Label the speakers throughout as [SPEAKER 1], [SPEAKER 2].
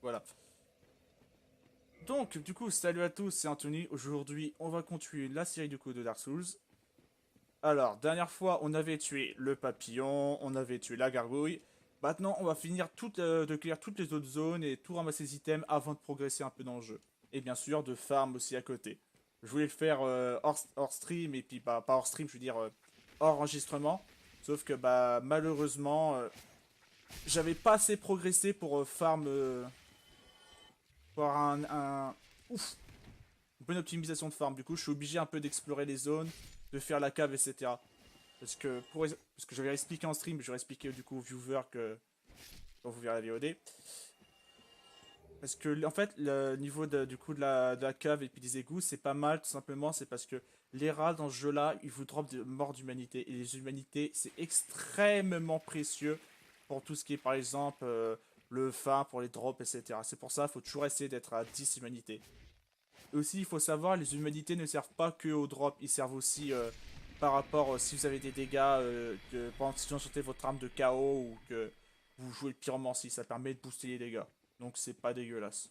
[SPEAKER 1] Voilà. Donc, du coup, salut à tous, c'est Anthony. Aujourd'hui, on va continuer la série du coup de Dark Souls. Alors, dernière fois, on avait tué le papillon, on avait tué la gargouille. Maintenant, on va finir de clear toutes les autres zones et tout ramasser les items avant de progresser un peu dans le jeu. Et bien sûr, de farm aussi à côté. Je voulais le faire hors stream, et puis bah, pas hors stream, je veux dire hors enregistrement. Sauf que bah malheureusement, j'avais pas assez progressé pour farm, pour avoir ouf, une bonne optimisation de farm. Du coup, je suis obligé un peu d'explorer les zones, de faire la cave, etc. Parce que je vais expliquer en stream, je vais expliquer du coup aux viewers que quand vous verrez la VOD. Parce que en fait, le niveau du coup de la cave et puis des égouts, c'est pas mal, tout simplement. C'est parce que les rats dans ce jeu-là, ils vous dropent des morts d'humanité. Et les humanités, c'est extrêmement précieux pour tout ce qui est par exemple le farm, pour les drops, etc. C'est pour ça qu'il faut toujours essayer d'être à 10 humanités. Et aussi, il faut savoir, les humanités ne servent pas que au drop, ils servent aussi par rapport si vous avez des dégâts, par exemple si vous sentez votre arme de KO ou que vous jouez le pyromancie, ça permet de booster les dégâts. Donc c'est pas dégueulasse.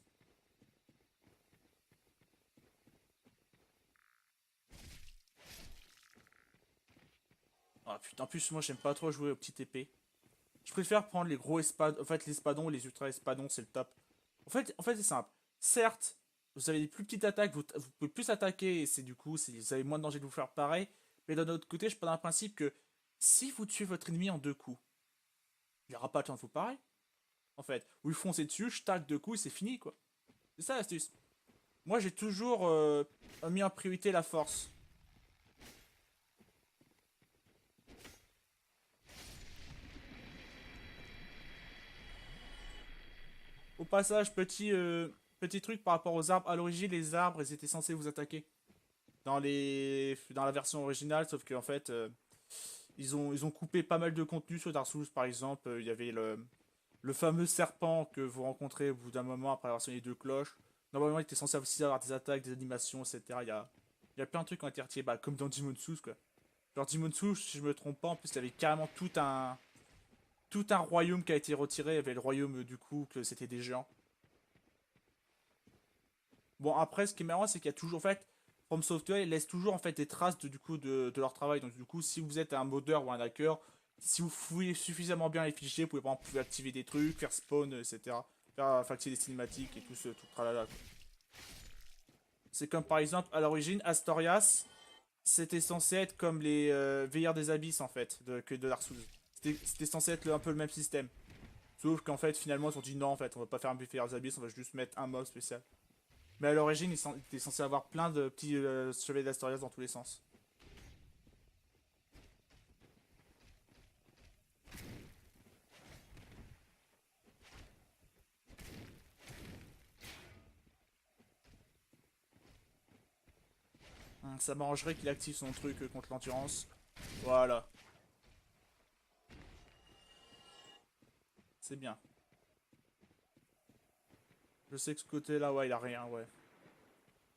[SPEAKER 1] Ah putain, en plus moi j'aime pas trop jouer aux petites épées. Je préfère prendre les gros espadons, en fait les espadons, les ultra espadons c'est le top. En fait c'est simple. Certes, vous avez des plus petites attaques, vous pouvez plus attaquer et c'est du coup, vous avez moins de danger de vous faire pareil. Mais d'un autre côté, je pars d'un principe que si vous tuez votre ennemi en deux coups, il n'y aura pas le temps de vous pareil. En fait, vous lui foncez dessus, je tac deux coups et c'est fini quoi. C'est ça l'astuce. Moi j'ai toujours mis en priorité la force. Au passage, petit truc par rapport aux arbres. À l'origine, les arbres, ils étaient censés vous attaquer dans la version originale, sauf qu'en fait, ils ont coupé pas mal de contenu sur Dark Souls. Par exemple, il y avait le fameux serpent que vous rencontrez au bout d'un moment après avoir sonné les deux cloches. Normalement, il était censé aussi avoir des attaques, des animations, etc. Il y a plein de trucs qui ont été retirés, bah, comme dans Demon's Souls, quoi. Genre Demon's Souls, si je me trompe pas, en plus, il y avait carrément tout un royaume qui a été retiré. Il y avait le royaume, du coup, que c'était des géants. Bon, après, ce qui est marrant, c'est qu'il y a toujours, en fait, From Software, ils laissent toujours, en fait, des traces, du coup, de leur travail. Donc, du coup, si vous êtes un modeur ou un hacker, si vous fouillez suffisamment bien les fichiers, vous pouvez, par exemple, activer des trucs, faire spawn, etc. Faire activer des cinématiques et tout tralala, quoi. C'est comme, par exemple, à l'origine, Astorias, c'était censé être comme les Veilleurs des Abysses, en fait, que de Dark Souls. C'était censé être un peu le même système. Sauf qu'en fait, finalement, ils se sont dit non, en fait, on va pas faire un Veilleurs des Abysses, on va juste mettre un mob spécial. Mais à l'origine, il était censé avoir plein de petits chevaliers d'Astorias dans tous les sens. Ça m'arrangerait qu'il active son truc contre l'endurance. Voilà, c'est bien. Je sais que ce côté-là, ouais, il a rien, ouais.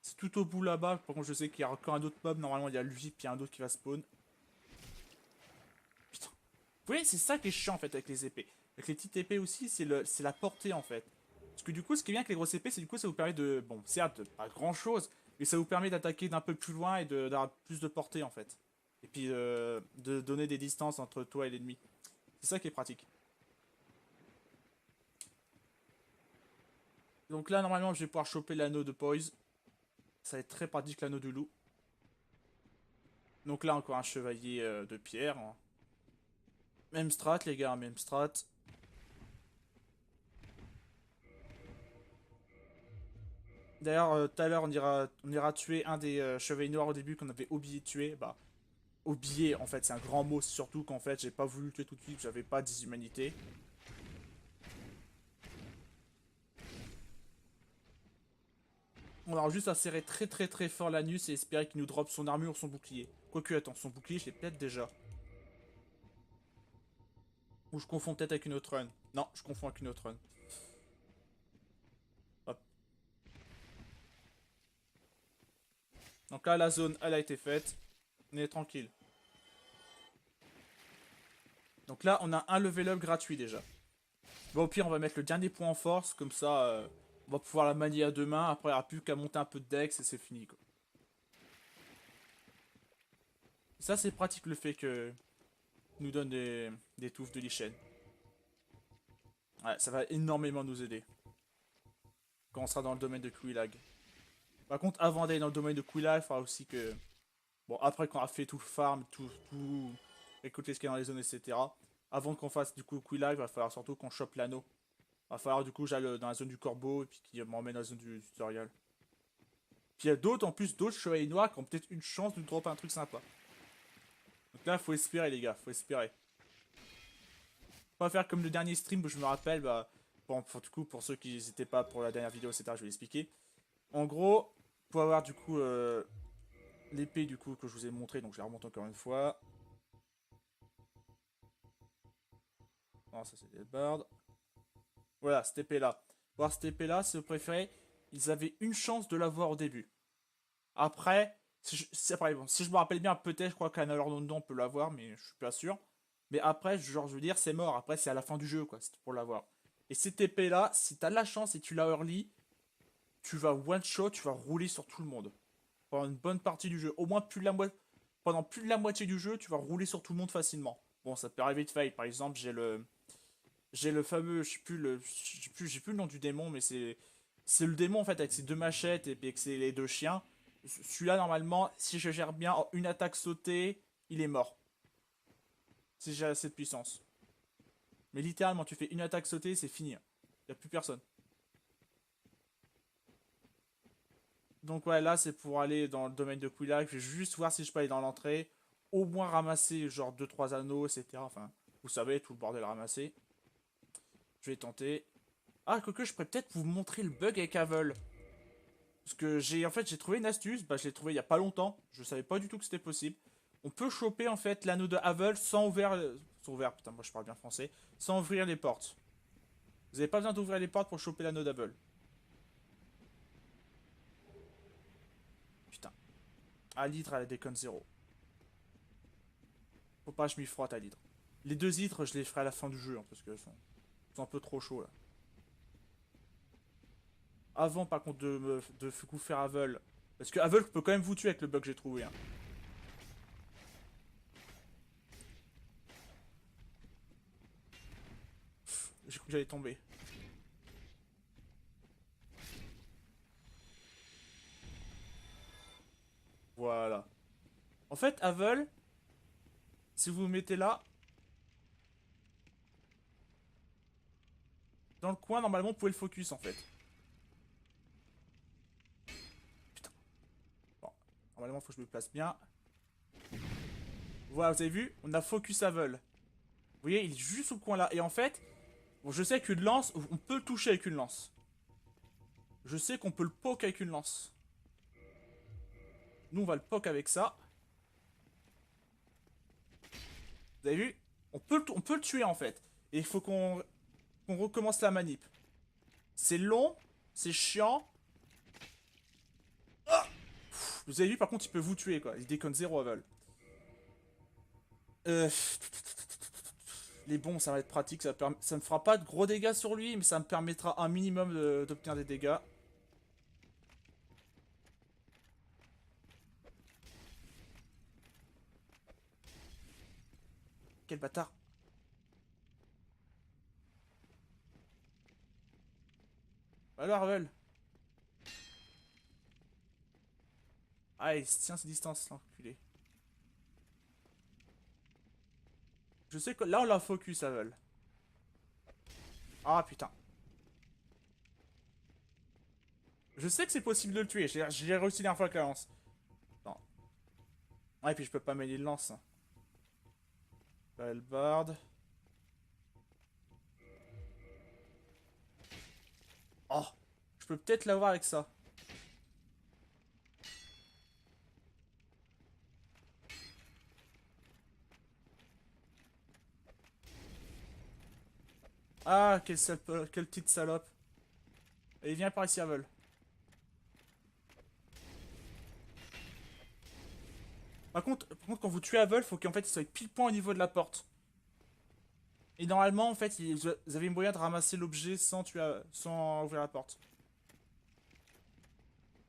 [SPEAKER 1] C'est tout au bout là-bas. Par contre, je sais qu'il y a encore un autre mob. Normalement, il y a lui, puis un autre qui va spawn. Putain. Vous voyez, c'est ça qui est chiant en fait avec les épées. Avec les petites épées aussi, c'est la portée en fait. Parce que du coup, ce qui est bien avec les grosses épées, c'est du coup, ça vous permet de. Bon, certes, pas grand chose, mais ça vous permet d'attaquer d'un peu plus loin et d'avoir plus de portée en fait. Et puis de donner des distances entre toi et l'ennemi. C'est ça qui est pratique. Donc là, normalement, je vais pouvoir choper l'anneau de Poise. Ça va être très pratique l'anneau de loup. Donc là, encore un chevalier de pierre, hein. Même strat, les gars, même strat. D'ailleurs, tout à l'heure, on ira tuer un des chevaliers noirs au début qu'on avait oublié de tuer. Bah, oublié, en fait, c'est un grand mot, surtout qu'en fait, j'ai pas voulu le tuer tout de suite, j'avais pas 10 humanités. On aura juste à serrer très très très fort l'anus et espérer qu'il nous drop son armure ou son bouclier. Quoique, attends, son bouclier, je l'ai peut-être déjà. Ou je confonds peut-être avec une autre run. Non, je confonds avec une autre run. Hop. Donc là, la zone, elle a été faite. On est tranquille. Donc là, on a un level up gratuit déjà. Bon, au pire, on va mettre le dernier point en force, comme ça, on va pouvoir la manier à deux mains. Après, il n'y aura plus qu'à monter un peu de dex et c'est fini, quoi. Ça, c'est pratique le fait que nous donne des touffes de lichen. Ouais, ça va énormément nous aider quand on sera dans le domaine de Quilag. Par contre, avant d'aller dans le domaine de Quilag, il faudra aussi que... Bon, après qu'on a fait tout le farm, tout récolter ce qu'il y a dans les zones, etc. Avant qu'on fasse du coup Quilag, il va falloir surtout qu'on chope l'anneau. Il va falloir du coup j'aille dans la zone du corbeau et puis qu'il m'emmène dans la zone du tutoriel. Puis il y a d'autres, en plus, d'autres chevaliers noirs qui ont peut-être une chance de nous dropper un truc sympa. Donc là, faut espérer, les gars, faut espérer. On va faire comme le dernier stream où je me rappelle, bah, du coup, pour ceux qui n'étaient pas pour la dernière vidéo, etc., je vais l'expliquer. En gros, pour avoir du coup l'épée du coup que je vous ai montré, donc je la remonte encore une fois. Non, ça c'est Deadbird. Voilà, cette épée là. Pour avoir cette épée là, si vous préférez, ils avaient une chance de l'avoir au début. Après, si je me rappelle bien, peut-être, je crois qu'à London on peut l'avoir, mais je suis pas sûr. Mais après, genre, je veux dire, c'est mort. Après, c'est à la fin du jeu, quoi, c'est pour l'avoir. Et cette épée là, si t'as de la chance et tu l'as early, tu vas one shot, tu vas rouler sur tout le monde. Pendant une bonne partie du jeu. Au moins pendant plus de la moitié du jeu, tu vas rouler sur tout le monde facilement. Bon, ça peut arriver de fail. Par exemple, j'ai le fameux, je sais plus j'ai plus le nom du démon, mais c'est le démon en fait avec ses deux machettes et puis avec les deux chiens. Celui-là normalement, si je gère bien en une attaque sautée, il est mort. Si j'ai assez de puissance. Mais littéralement, tu fais une attaque sautée, c'est fini. Y a plus personne. Donc ouais, là c'est pour aller dans le domaine de Quilac. Je vais juste voir si je peux aller dans l'entrée. Au moins ramasser genre deux trois anneaux, etc. Enfin, vous savez, tout le bordel ramassé. Je vais tenter. Ah, quoique je pourrais peut-être vous montrer le bug avec Avel. Parce que j'ai trouvé une astuce, bah je l'ai trouvé il y a pas longtemps. Je savais pas du tout que c'était possible. On peut choper en fait l'anneau de Havel sans ouvrir, putain moi je parle bien français, sans ouvrir les portes. Vous avez pas besoin d'ouvrir les portes pour choper l'anneau d'Havel. Putain. À l'hydre à la déconne 0. Faut pas que je m'y frotte à l'hydre. Les deux hydres je les ferai à la fin du jeu hein, parce que sont un peu trop chauds là. Avant par contre de vous faire Havel. Parce que Havel peut quand même vous tuer avec le bug que j'ai trouvé. Hein. J'ai cru que j'allais tomber. Voilà. En fait, Havel, si vous vous mettez là, dans le coin, normalement, vous pouvez le focus en fait. Putain. Bon, normalement, il faut que je me place bien. Voilà, vous avez vu, on a focus Havel. Vous voyez, il est juste au coin là. Et en fait, bon, je sais qu'une lance, on peut le toucher avec une lance. Je sais qu'on peut le poke avec une lance. Nous, on va le poke avec ça. Vous avez vu, on peut le tuer en fait. Et il faut qu'on recommence la manip. C'est long, c'est chiant. Ah vous avez vu, par contre, il peut vous tuer quoi. Il déconne zéro Havel. Euh... Les bons, ça va être pratique. Ça me fera pas de gros dégâts sur lui, mais ça me permettra un minimum d'obtenir des dégâts. Quel bâtard. Alors, Havel. Ah, il se tient ses distances, l'enculé. Je sais que là, on l'a focus, Havel. Ah, putain. Je sais que c'est possible de le tuer. J'ai réussi la dernière fois avec la lance. Non. Ouais, et puis je peux pas mêler de lance. Bard. Oh. Je peux peut-être l'avoir avec ça. Ah, quelle petite salope. Allez, viens par ici, Havel. Par contre, quand vous tuez Havel, faut qu'en fait il soit pile point au niveau de la porte. Et normalement, en fait, vous avez moyen de ramasser l'objet sans ouvrir la porte.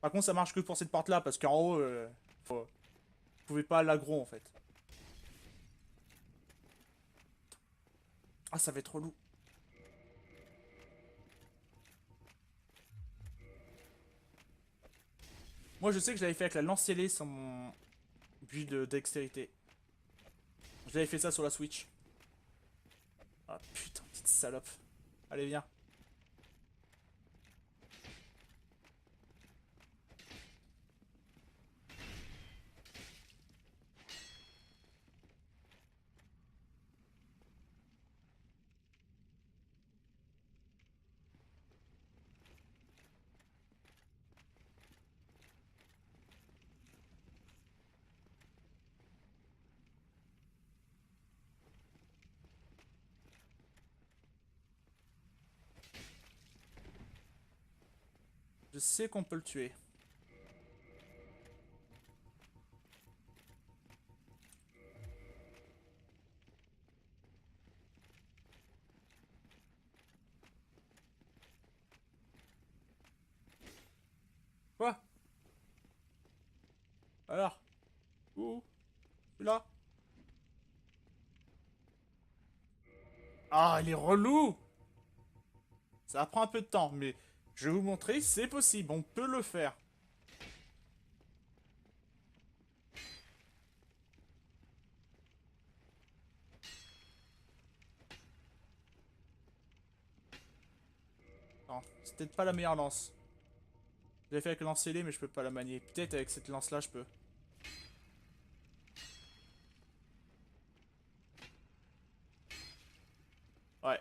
[SPEAKER 1] Par contre, ça marche que pour cette porte-là, parce qu'en haut, vous pouvez pas l'aggro, en fait. Ah, ça va être relou. Moi, je sais que je l'avais fait avec la lance-scellée sans mon but de dextérité. Je l'avais fait ça sur la Switch. Ah, putain, petite salope. Allez, viens. Je sais qu'on peut le tuer. Quoi? Alors? Où? Je suis là? Ah, il est relou! Ça prend un peu de temps, mais je vais vous montrer, c'est possible, on peut le faire. Non, c'est peut-être pas la meilleure lance. Je l'ai fait avec le lance-scellé, mais je peux pas la manier. Peut-être avec cette lance-là, je peux. Ouais.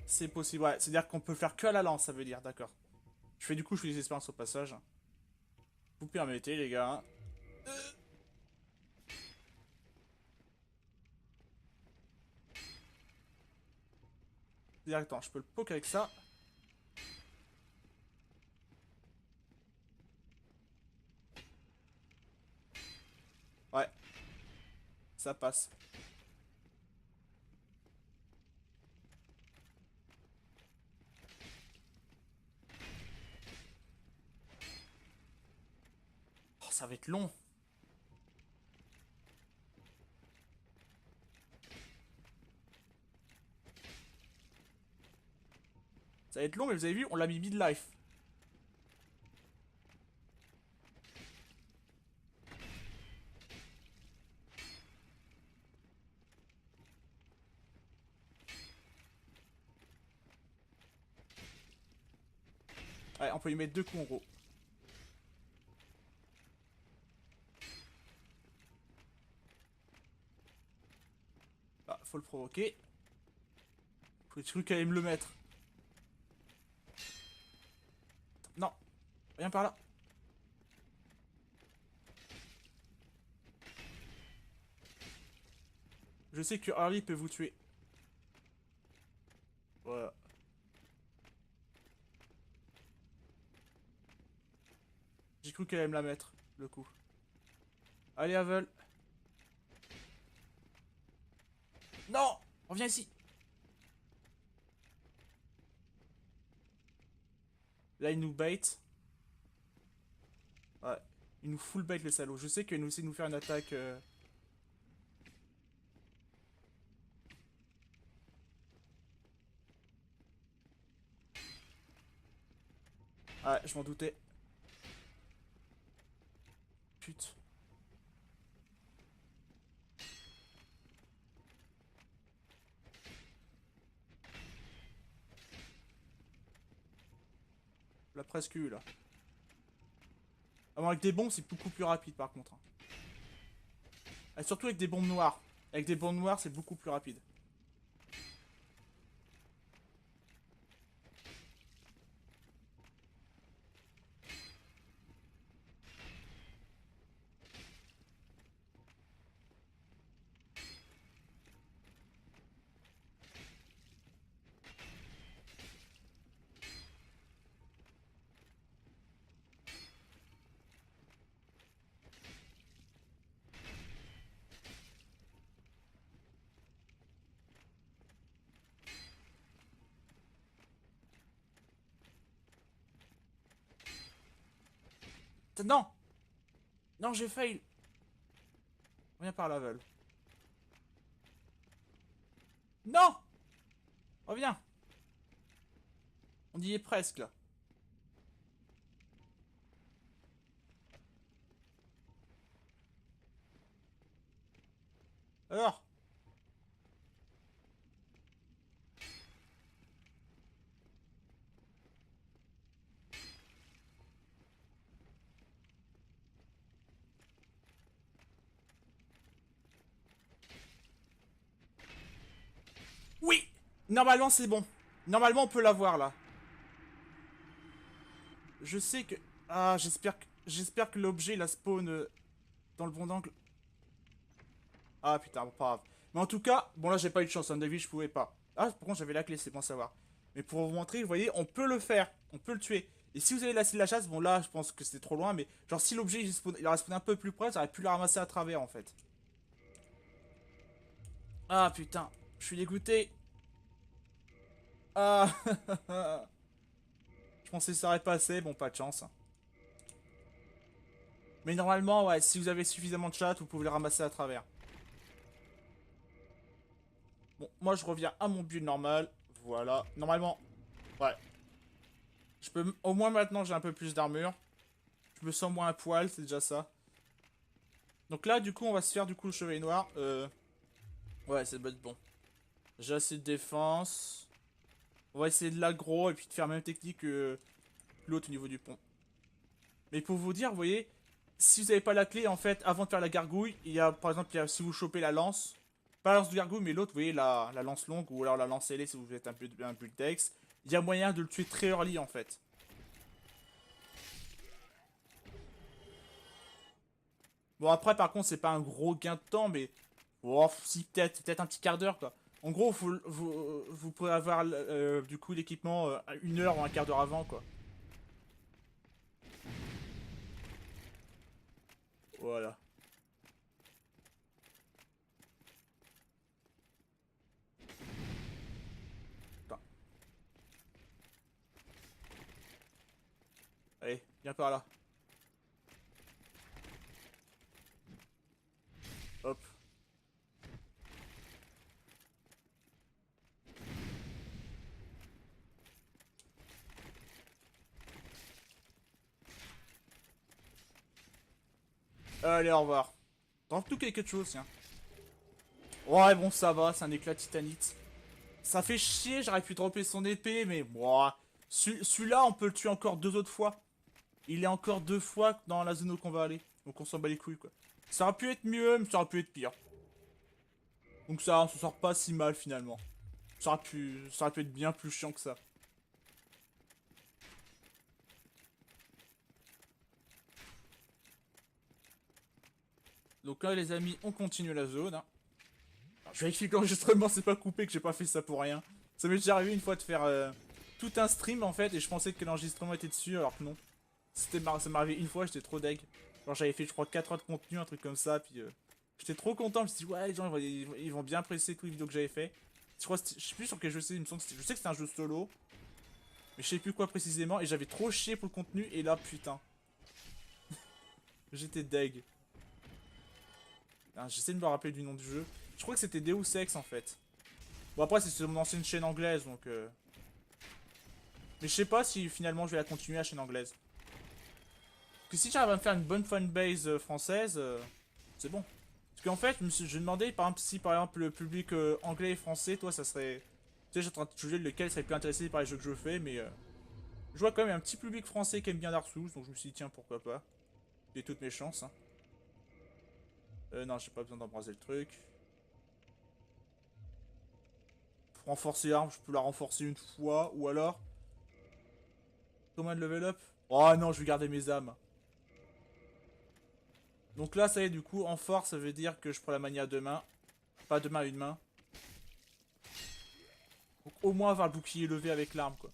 [SPEAKER 1] C'est possible, ouais. C'est-à-dire qu'on peut faire que à la lance, ça veut dire, d'accord. Je fais du coup, je fais des expériences au passage. Vous permettez, les gars. C'est-à-dire, attends, je peux le poke avec ça. Ouais. Ça passe. Oh, ça va être long. Ça va être long, mais vous avez vu, on l'a mis mid-life. Ouais, on peut lui mettre 2 coups en gros. Ah, faut le provoquer. J'ai cru qu'elle allait me le mettre. Non, viens par là. Je sais que Harley peut vous tuer. Voilà. J'ai cru qu'elle allait me la mettre, le coup. Allez, Havel. Non! Reviens ici. Là, il nous bait. Ouais. Il nous full bait, le salaud. Je sais qu'il nous essaie de nous faire une attaque. Ouais, je m'en doutais. Putain. La presque eu, là. Ah bon, avec des bombes, c'est beaucoup plus rapide, par contre. Et surtout avec des bombes noires. Avec des bombes noires, c'est beaucoup plus rapide. Non! Non, j'ai fail! Reviens par là, Val. Non! Reviens! On y est presque, là. Alors? Oui! Normalement, c'est bon. Normalement, on peut l'avoir, là. Je sais que... Ah, j'espère que l'objet, la spawn dans le bon angle. Ah, putain, bon, pas grave. Mais en tout cas, bon, là, j'ai pas eu de chance. Un David, je pouvais pas. Ah, par contre, j'avais la clé, c'est bon à savoir. Mais pour vous montrer, vous voyez, on peut le faire. On peut le tuer. Et si vous avez laissé la chasse, bon, là, je pense que c'était trop loin. Mais genre, si l'objet, il aurait spawné un peu plus près, j'aurais pu le ramasser à travers, en fait. Ah, putain. Je suis dégoûté. Ah, je pensais que ça aurait passé. Bon, pas de chance. Mais normalement, ouais, si vous avez suffisamment de chat, vous pouvez le ramasser à travers. Bon, moi je reviens à mon build normal. Voilà. Normalement, ouais. Je peux. Au moins maintenant j'ai un peu plus d'armure. Je me sens moins à poil, c'est déjà ça. Donc là, du coup, on va se faire du coup le chevalier noir. Ouais, c'est bon. J'ai assez de défense. On va essayer de l'aggro et puis de faire la même technique que l'autre au niveau du pont. Mais pour vous dire, vous voyez, si vous n'avez pas la clé, en fait, avant de faire la gargouille, il y a, par exemple, si vous chopez la lance, pas la lance de gargouille, mais l'autre, vous voyez, la lance longue, ou alors la lance ailée si vous êtes un build dex, il y a moyen de le tuer très early, en fait. Bon, après, par contre, c'est pas un gros gain de temps, mais... Oh, si, peut-être un petit quart d'heure, quoi. En gros, vous pourrez avoir, du coup, l'équipement une heure ou un quart d'heure avant, quoi. Voilà. Putain. Allez, viens par là. Hop. Allez, au revoir. T'en tout quelque chose, tiens. Ouais, bon, ça va, c'est un éclat titanite. Ça fait chier, j'aurais pu dropper son épée, mais bon. Celui-là, on peut le tuer encore 2 autres fois. Il est encore 2 fois dans la zone où on va aller. Donc on s'en bat les couilles, quoi. Ça aurait pu être mieux, mais ça aurait pu être pire. Donc ça, on s'en sort pas si mal, finalement. Ça aurait pu être bien plus chiant que ça. Donc là, les amis, on continue la zone. Hein. Alors, je vérifie que l'enregistrement c'est pas coupé, que j'ai pas fait ça pour rien. Ça m'est déjà arrivé une fois de faire tout un stream, en fait, et je pensais que l'enregistrement était dessus, alors que non. Ça m'est arrivé une fois, j'étais trop deg. Genre j'avais fait je crois 4 heures de contenu, un truc comme ça, puis j'étais trop content, je me suis dit ouais les gens ils vont bien apprécier toutes les vidéos que j'avais fait. Je sais plus sur quel jeu c'est, il me semble je sais que c'était un jeu solo, mais je sais plus quoi précisément, et j'avais trop chié pour le contenu, et là putain. J'étais deg. J'essaie de me rappeler du nom du jeu. Je crois que c'était Deus Ex en fait. Bon après c'est sur mon ancienne chaîne anglaise donc mais je sais pas si finalement je vais la continuer à la chaîne anglaise. Parce que si j'arrive à me faire une bonne fanbase française, c'est bon. Parce qu'en fait, je me demandais par exemple si par exemple le public anglais et français, toi ça serait. Tu sais, j'étais en train de juger lequel serait plus intéressé par les jeux que je fais, mais je vois quand même un petit public français qui aime bien Dark Souls, donc je me suis dit tiens pourquoi pas. J'ai toutes mes chances. Hein. Non, j'ai pas besoin d'embraser le truc. Renforcer l'arme, je peux la renforcer une fois, ou alors. Comment de level up? Oh non, je vais garder mes âmes. Donc là, ça y est, du coup, en force, ça veut dire que je prends la mania à 2 mains. Pas 2 mains, une main. Donc au moins avoir le bouclier levé avec l'arme, quoi.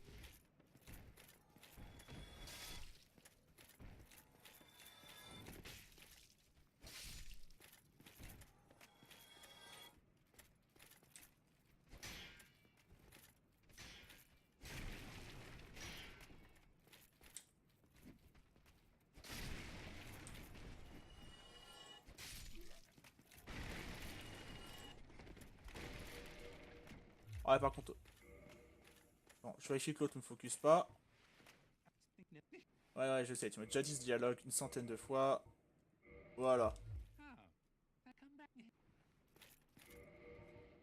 [SPEAKER 1] Ah, par contre... Bon, je vérifie que l'autre me focus pas. Ouais, je sais, tu m'as déjà dit ce dialogue une centaine de fois. Voilà.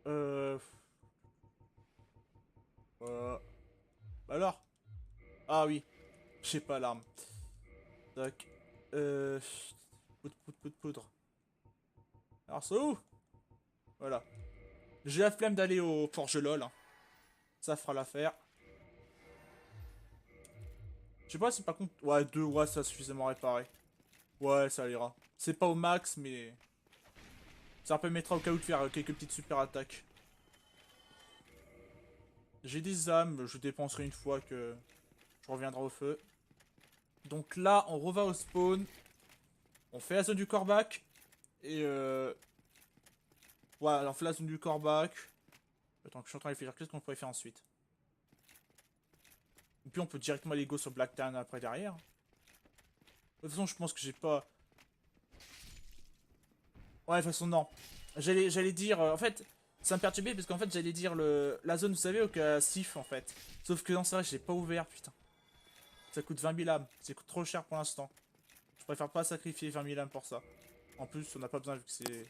[SPEAKER 1] Euh... Bah alors? Ah oui, j'ai pas l'arme. Tac. Euh... Poudre. Alors, c'est où? Voilà. J'ai la flemme d'aller au Forge LOL. Hein. Ça fera l'affaire. Je sais pas si par contre... Ouais, 2, ouais, ça a suffisamment réparé. Ouais, ça ira. C'est pas au max, mais... Ça permettra au cas où de faire quelques petites super attaques. J'ai des âmes, je dépenserai une fois que je reviendrai au feu. Donc là, on reva au spawn. On fait la zone du corbac. Et ouais, alors on fait la zone du corbac. Attends, que je suis en train de réfléchir. Qu'est-ce qu'on pourrait faire ensuite? Et puis on peut directement aller go sur Blacktown après derrière. De toute façon, je pense que j'ai pas... Ouais, de toute façon, non. J'allais dire... en fait, ça me perturbait parce qu'en fait, j'allais dire la zone, vous savez, au cas Sif, en fait. Sauf que non, c'est vrai, je l'ai pas ouvert, putain. Ça coûte 20 000 âmes. Ça coûte trop cher pour l'instant. Je préfère pas sacrifier 20 000 âmes pour ça. En plus, on n'a pas besoin vu que c'est...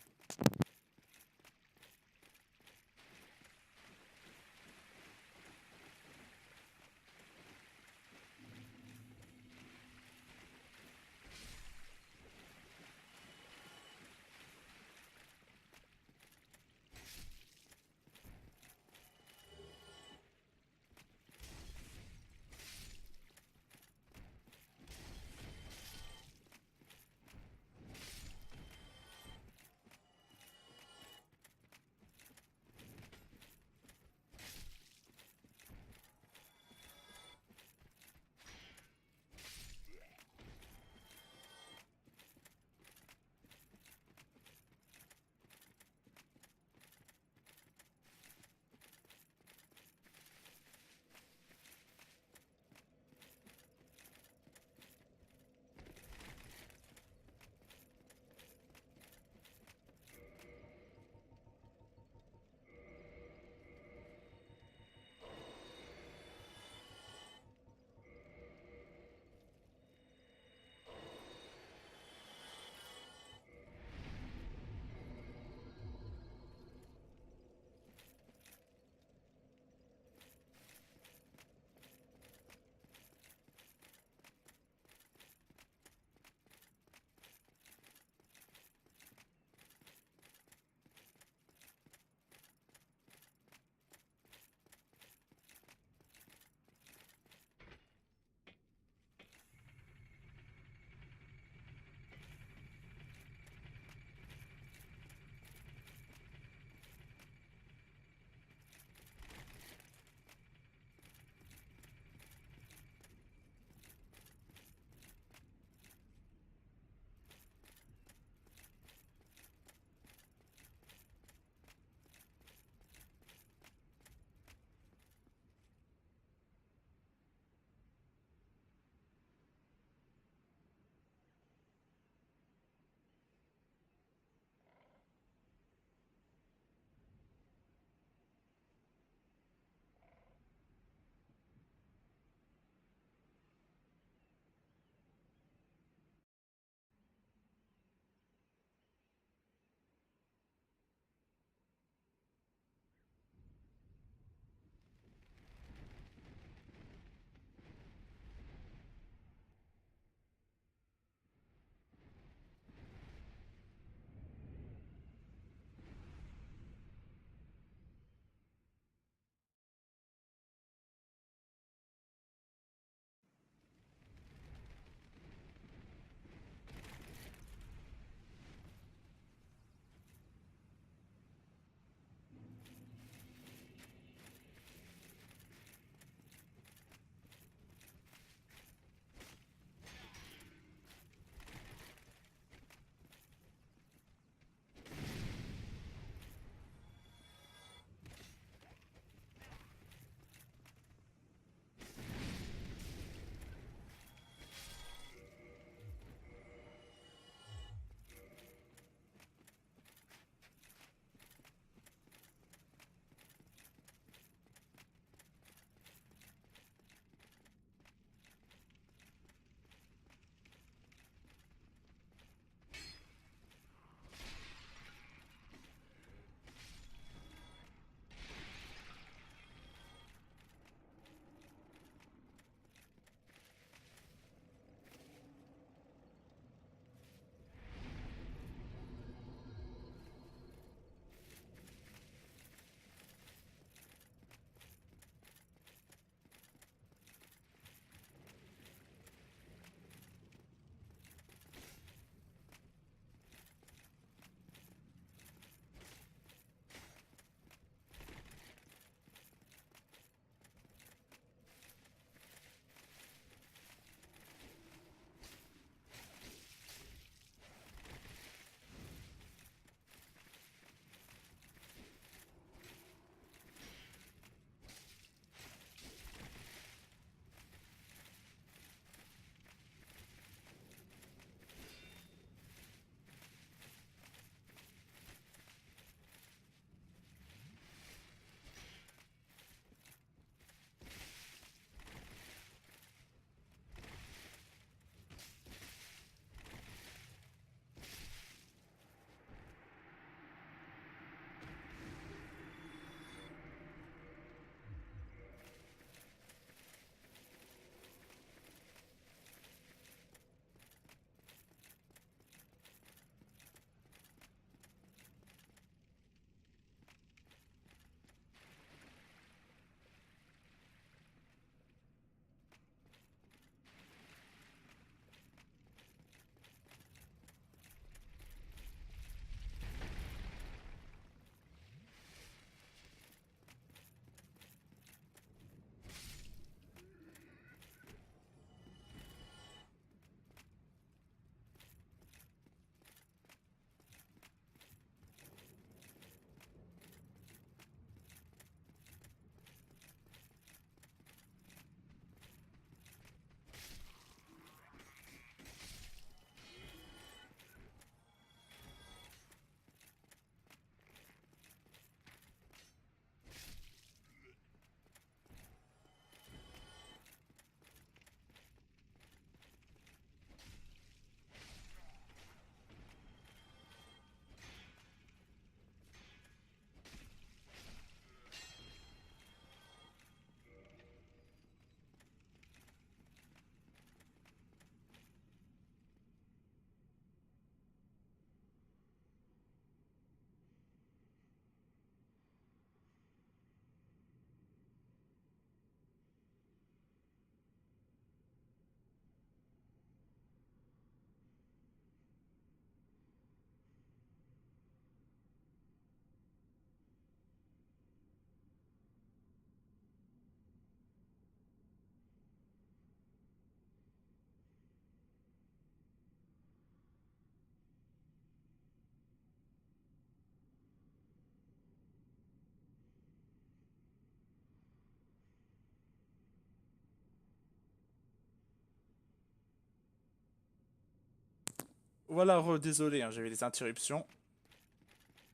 [SPEAKER 1] Voilà, désolé, hein, j'avais des interruptions.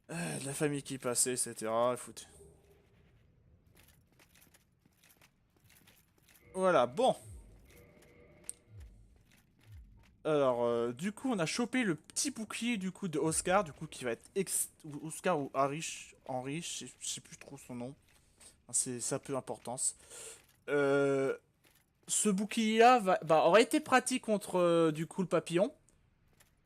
[SPEAKER 1] La famille qui passait, etc. Foot. Voilà, bon. Alors, du coup, on a chopé le petit bouclier du coup de Oscar, du coup, qui va être Oscar ou Henry, je sais plus trop son nom. Enfin, ça a peu d'importance. Euh, Ce bouclier-là aurait été pratique contre du coup le papillon,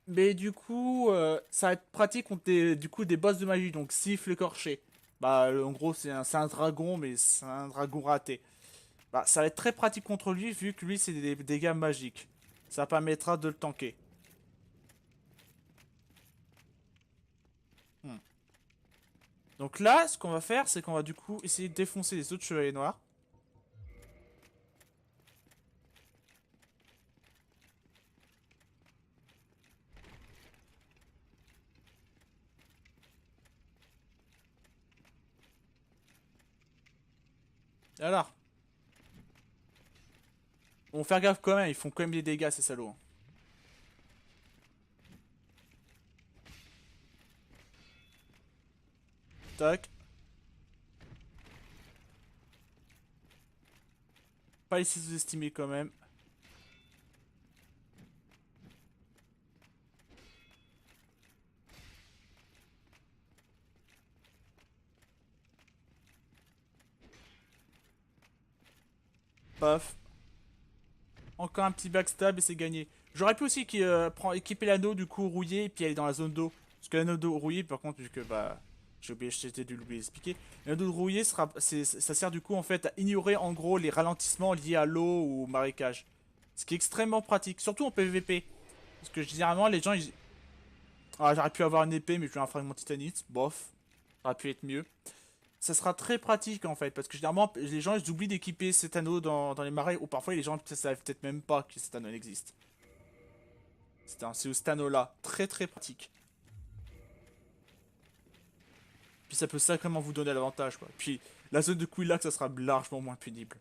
[SPEAKER 1] mais du coup, ça va être pratique contre du coup des boss de magie, donc Sif l'écorché. Bah, en gros, c'est un dragon, mais c'est un dragon raté. Bah, ça va être très pratique contre lui, vu que lui, c'est des dégâts magiques. Ça permettra de le tanker. Hmm. Donc là, ce qu'on va faire, c'est qu'on va du coup essayer de défoncer les autres chevaliers noirs. Alors, on va faire gaffe quand même, ils font quand même des dégâts, ces salauds, hein. Tac. Pas les sous-estimer quand même. Paf. Encore un petit backstab et c'est gagné. J'aurais pu aussi équiper l'anneau du coup rouillé et puis aller dans la zone d'eau. Parce que l'anneau d'eau rouillé, par contre, vu que bah. J'ai oublié, j'étais dû l'oublier d'expliquer. L'anneau rouillé ça sert du coup en fait à ignorer en gros les ralentissements liés à l'eau ou au marécage. Ce qui est extrêmement pratique, surtout en PvP. Parce que généralement les gens ils. Ah, j'aurais pu avoir une épée, mais je veux un fragment titanite. Bof. Ça aurait pu être mieux. Ça sera très pratique en fait, parce que généralement les gens ils oublient d'équiper cet anneau dans les marais, ou parfois les gens ne savent peut-être même pas que cet anneau existe. C'est cet anneau là, très très pratique. Puis ça peut sacrément vous donner l'avantage quoi. Puis la zone de Quillac ça sera largement moins pénible.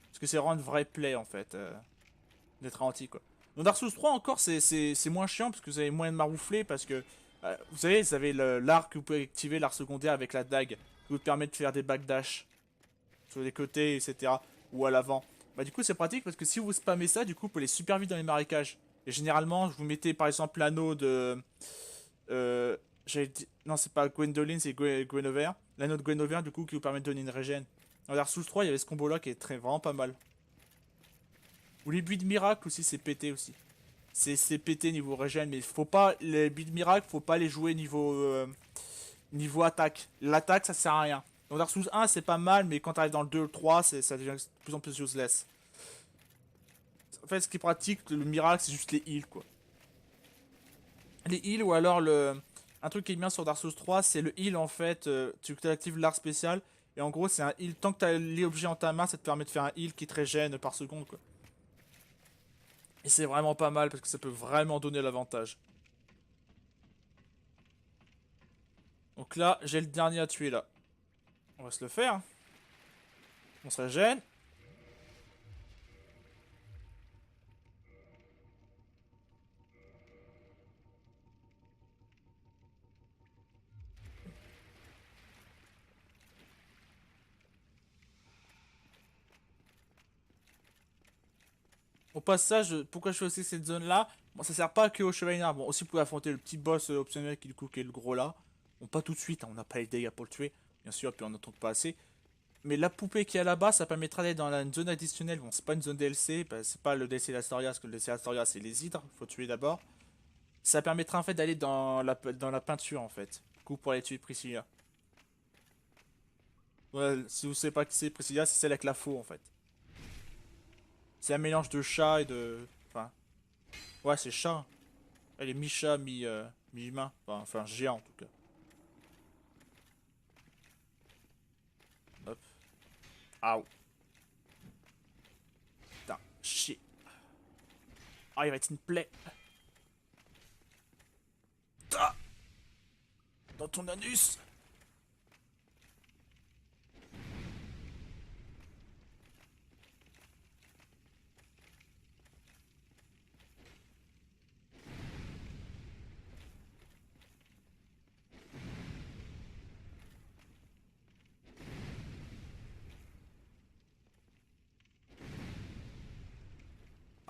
[SPEAKER 1] Parce que c'est vraiment une vraie play en fait, d'être ralenti quoi. Dans Dark Souls 3 encore c'est moins chiant parce que vous avez moyen de maroufler parce que vous avez l'arc que vous pouvez activer, l'arc secondaire avec la dague qui vous permet de faire des backdash sur les côtés, etc. Ou à l'avant. Bah du coup c'est pratique parce que si vous spammez ça, du coup vous pouvez aller super vite dans les marécages. Et généralement, je vous mettez par exemple l'anneau de... Non, c'est pas Gwendoline, c'est Guinevere. L'anneau de Guinevere, du coup, qui vous permet de donner une régène. Dans Dark Souls 3, il y avait ce combo-là qui est vraiment pas mal. Ou les buts de miracle aussi, c'est pété aussi. C'est pété niveau régène, mais faut pas... Les buts de miracle, faut pas les jouer niveau attaque. L'attaque, ça sert à rien. Dans Dark Souls 1, c'est pas mal, mais quand t'arrives dans le 2 ou le 3, ça devient de plus en plus useless. En fait, ce qui est pratique, le miracle, c'est juste les heals, quoi. Les heals, ou alors un truc qui est bien sur Dark Souls 3, c'est le heal, en fait. Tu actives l'art spécial, et en gros, c'est un heal. Tant que t'as l'objet en ta main, ça te permet de faire un heal qui te régène par seconde, quoi. Et c'est vraiment pas mal, parce que ça peut vraiment donner l'avantage. Donc là, j'ai le dernier à tuer, là. On va se le faire, hein. On se régène. Au passage, pourquoi je fais aussi cette zone là? Bon, ça sert pas que au chevalier noir. Bon, aussi pour affronter le petit boss optionnel qui du coup qui est le gros là. Bon, pas tout de suite, hein, on n'a pas les dégâts pour le tuer, bien sûr, puis on n'entend pas assez. Mais la poupée qui est là-bas, ça permettra d'aller dans une zone additionnelle. Bon, c'est pas une zone DLC, bah, c'est pas le DLC d'Astoria, parce que le DLC d'Astoria c'est les hydres, faut tuer d'abord. Ça permettra en fait d'aller dans la peinture en fait. Du coup, pour aller tuer Priscilla. Ouais, si vous savez pas qui c'est Priscilla, c'est celle avec la faux en fait. C'est un mélange de chat et de. Enfin, ouais, c'est chat. Elle est mi-chat, mi-humain. Enfin, géant en tout cas. Hop. Aouh. Putain, chier. Ah, il va être une plaie. Ah, dans ton anus.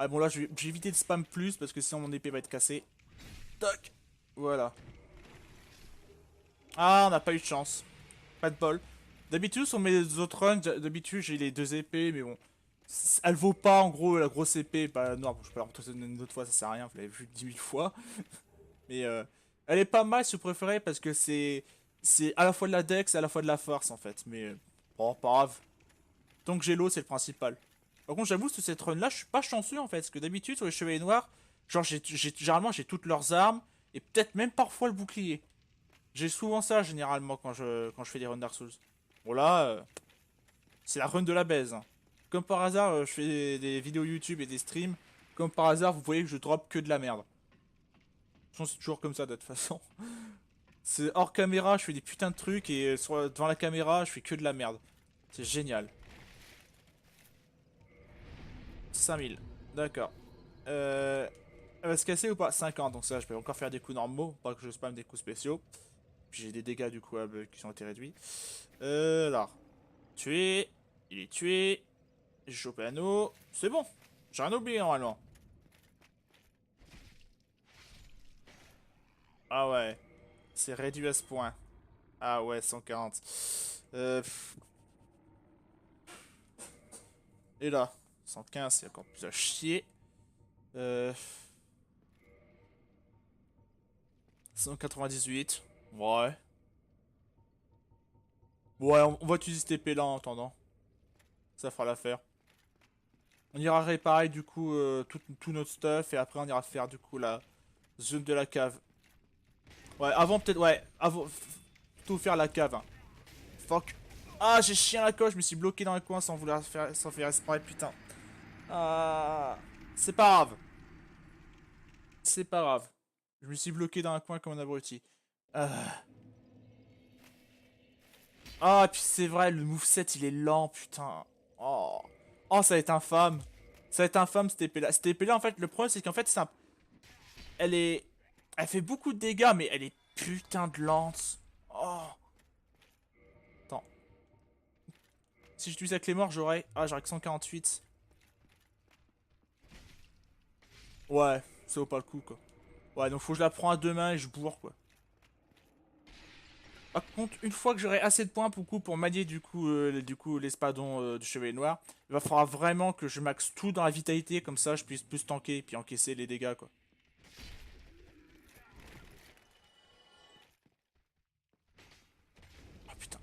[SPEAKER 1] Ah bon là j'ai évité de spam plus parce que sinon mon épée va être cassée. Toc. Voilà. Ah, on n'a pas eu de chance. Pas de bol. D'habitude sur mes autres runs, d'habitude j'ai les deux épées, mais bon. Elle vaut pas en gros la grosse épée. Bah non, bon, je peux la retracer une autre fois, ça sert à rien, vous l'avez vu 10 000 fois. Mais elle est pas mal si vous préférez parce que c'est à la fois de la dex et à la fois de la force en fait. Mais bon, pas grave. Tant que j'ai l'eau, c'est le principal. Par contre, j'avoue, sur cette run là, je suis pas chanceux en fait. Parce que d'habitude, sur les chevaliers noirs, genre, généralement, j'ai toutes leurs armes et peut-être même parfois le bouclier. J'ai souvent ça généralement quand je fais des runs Dark Souls. Bon là, c'est la run de la baise, hein. Comme par hasard, je fais des vidéos YouTube et des streams. Comme par hasard, vous voyez que je drop que de la merde. De toute façon, c'est toujours comme ça de toute façon. C'est hors caméra, je fais des putains de trucs et devant la caméra, je fais que de la merde. C'est génial. 5000. D'accord. Elle va se casser ou pas? 50, donc ça, je peux encore faire des coups normaux, pas que je spamme des coups spéciaux. Puis j'ai des dégâts du coup qui ont été réduits. Alors. Tué. Il est tué. J'ai chopé l'anneau. C'est bon. J'ai rien oublié normalement. Ah ouais. C'est réduit à ce point. Ah ouais, 140. Pff. Et là, 115, c'est encore plus à chier. Euh, 198. Ouais. Ouais, on va utiliser cette épée là en attendant. Ça fera l'affaire. On ira réparer du coup tout notre stuff et après on ira faire du coup la zone de la cave. Ouais, avant peut-être, ouais, avant, tout faire la cave, hein. Fuck. Ah, j'ai chié à la coche, je me suis bloqué dans un coin sans vouloir faire, sans faire exprès, putain. Ah, c'est pas grave. C'est pas grave. Je me suis bloqué dans un coin comme un abruti. Ah, ah puis c'est vrai, le moveset il est lent, putain. Oh, oh ça va être infâme. Ça va être infâme cette épée là. Cette épée là, en fait, le problème c'est qu'en fait, c'est elle est. Elle fait beaucoup de dégâts, mais elle est putain de lente. Oh. Attends. Si j'utilise avec les morts, j'aurais. Ah, j'aurais que 148. Ouais, ça vaut pas le coup, quoi. Ouais, donc faut que je la prends à deux mains et je bourre, quoi. Par contre, une fois que j'aurai assez de points pour manier du coup l'espadon du chevalier noir, il va falloir vraiment que je maxe tout dans la vitalité, comme ça je puisse plus tanker et puis encaisser les dégâts, quoi. Oh putain.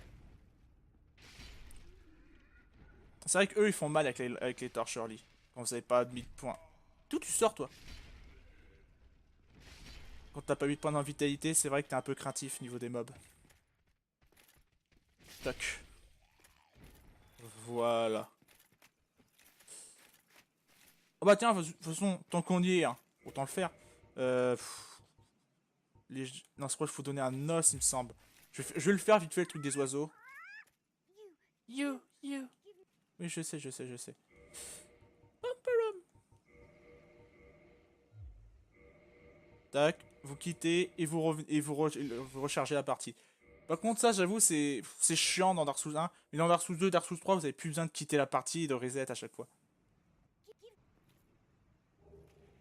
[SPEAKER 1] C'est vrai qu'eux ils font mal avec les torches early, quand vous avez pas mis de points. D'où tu sors, toi? Quand t'as pas mis de points dans la vitalité, c'est vrai que t'es un peu craintif niveau des mobs. Tac. Voilà. Oh bah tiens, de toute façon, tant qu'on y est, hein, autant le faire. Pff, non, je crois qu'il faut donner un os, il me semble. Je vais le faire vite fait, le truc des oiseaux. You. Oui, je sais. Tac, vous quittez et vous rechargez la partie. Par contre, ça, j'avoue, c'est chiant dans Dark Souls 1. Mais dans Dark Souls 2, Dark Souls 3, vous avez plus besoin de quitter la partie et de reset à chaque fois.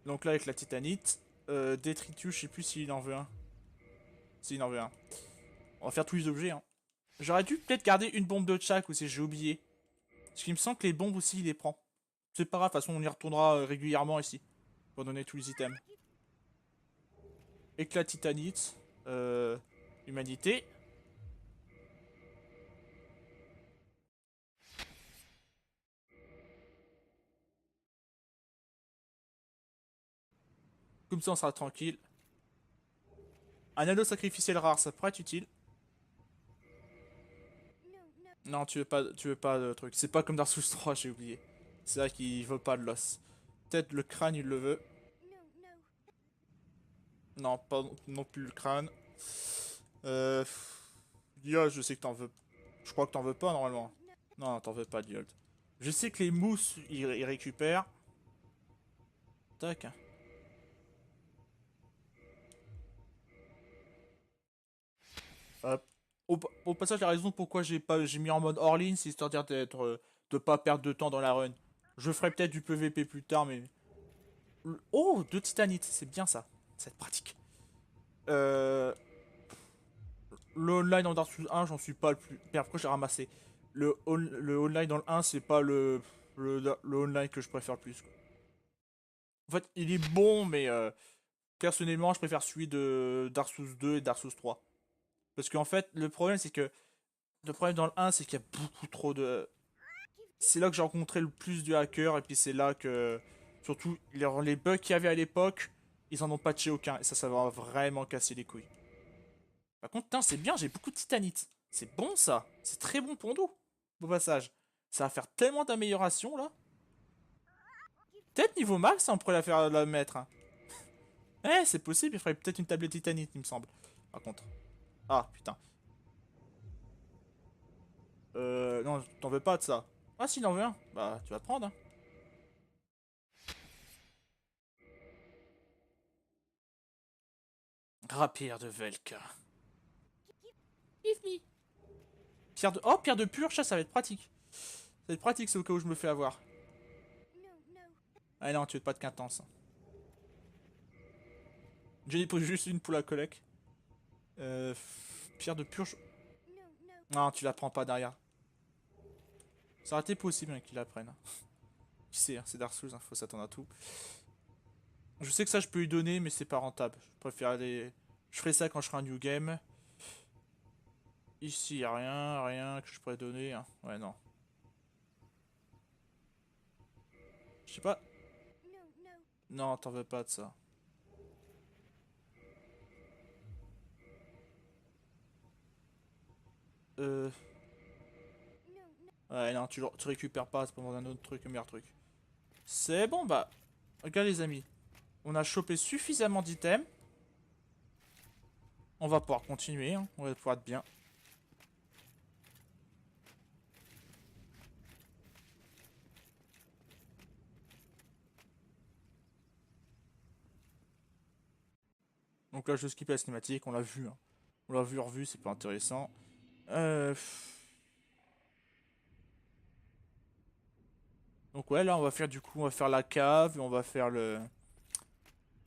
[SPEAKER 1] Donc là, avec la titanite, détritus, je sais plus s'il en veut un. S'il en veut un. On va faire tous les objets, hein. J'aurais dû peut-être garder une bombe de chaque aussi, j'ai oublié. Parce qu'il me semble que les bombes aussi, il les prend. C'est pas grave, de toute façon, on y retournera régulièrement ici. Pour donner tous les items. Éclat titanite. Humanité. Comme ça, on sera tranquille. Un anneau sacrificiel rare, ça pourrait être utile. Non, tu veux pas de truc. C'est pas comme Dark Souls 3, j'ai oublié. C'est vrai qu'il veut pas de l'os. Peut-être le crâne, il le veut. Non, pas non plus le crâne. Euh... Diold, je sais que t'en veux. Je crois que t'en veux pas normalement. Non, t'en veux pas, Diold. Je sais que les mousses, ils récupèrent. Tac. Hop. Au passage, la raison pourquoi j'ai mis en mode hors c'est histoire d'être de pas perdre de temps dans la run. Je ferai peut-être du PVP plus tard, mais Oh, 2 titanites, c'est bien ça. Ça va être pratique. Euh, le online dans Dark Souls 1, j'en suis pas le plus... Merde, pourquoi j'ai ramassé? Le online dans le 1, c'est pas le online que je préfère le plus, quoi. En fait, il est bon, mais personnellement, je préfère celui de Dark Souls 2 et Dark Souls 3. Parce qu'en fait, le problème, c'est que... Le problème dans le 1, c'est qu'il y a beaucoup trop de... C'est là que j'ai rencontré le plus de hackers, et puis c'est là que... Surtout, les bugs qu'il y avait à l'époque, ils en ont patché aucun. Et ça va vraiment casser les couilles. Par contre, putain, c'est bien, j'ai beaucoup de titanite. C'est bon ça. C'est très bon pour nous. Au passage. Ça va faire tellement d'améliorations là. Peut-être niveau max, on pourrait la mettre, hein. Eh, c'est possible, il faudrait peut-être une tablette titanite, il me semble. Par contre. Ah, putain. Non, t'en veux pas de ça. Ah, s'il en veut un, bah, tu vas te prendre, hein. Rapière de Velka. Give me. Pierre de... Oh, pierre de purge, ça va être pratique. Ça va être pratique, c'est au cas où je me fais avoir. Ah non, tu veux pas de quintance. J'ai dit juste une pour la collecte. Pierre de purge. Non, tu la prends pas derrière. Ça aurait été possible hein, qu'ils la prennent. Qui sait, hein, c'est Dark Souls, hein, faut s'attendre à tout. Je sais que ça je peux lui donner, mais c'est pas rentable. Je préfère aller. Je ferai ça quand je ferai un new game. Ici, y a rien, rien que je pourrais donner. Hein. Ouais, non. Je sais pas. Non, t'en veux pas de ça. Euh. Ouais, non, tu récupères pas, c'est pour un autre truc, un meilleur truc. C'est bon, bah. Regarde, les amis. On a chopé suffisamment d'items. On va pouvoir continuer, hein. On va pouvoir être bien. Donc là, je skip la cinématique, on l'a vu. Hein. On l'a vu, revu, c'est pas intéressant. Euh... Donc ouais, là, on va faire du coup, on va faire la cave, et on va faire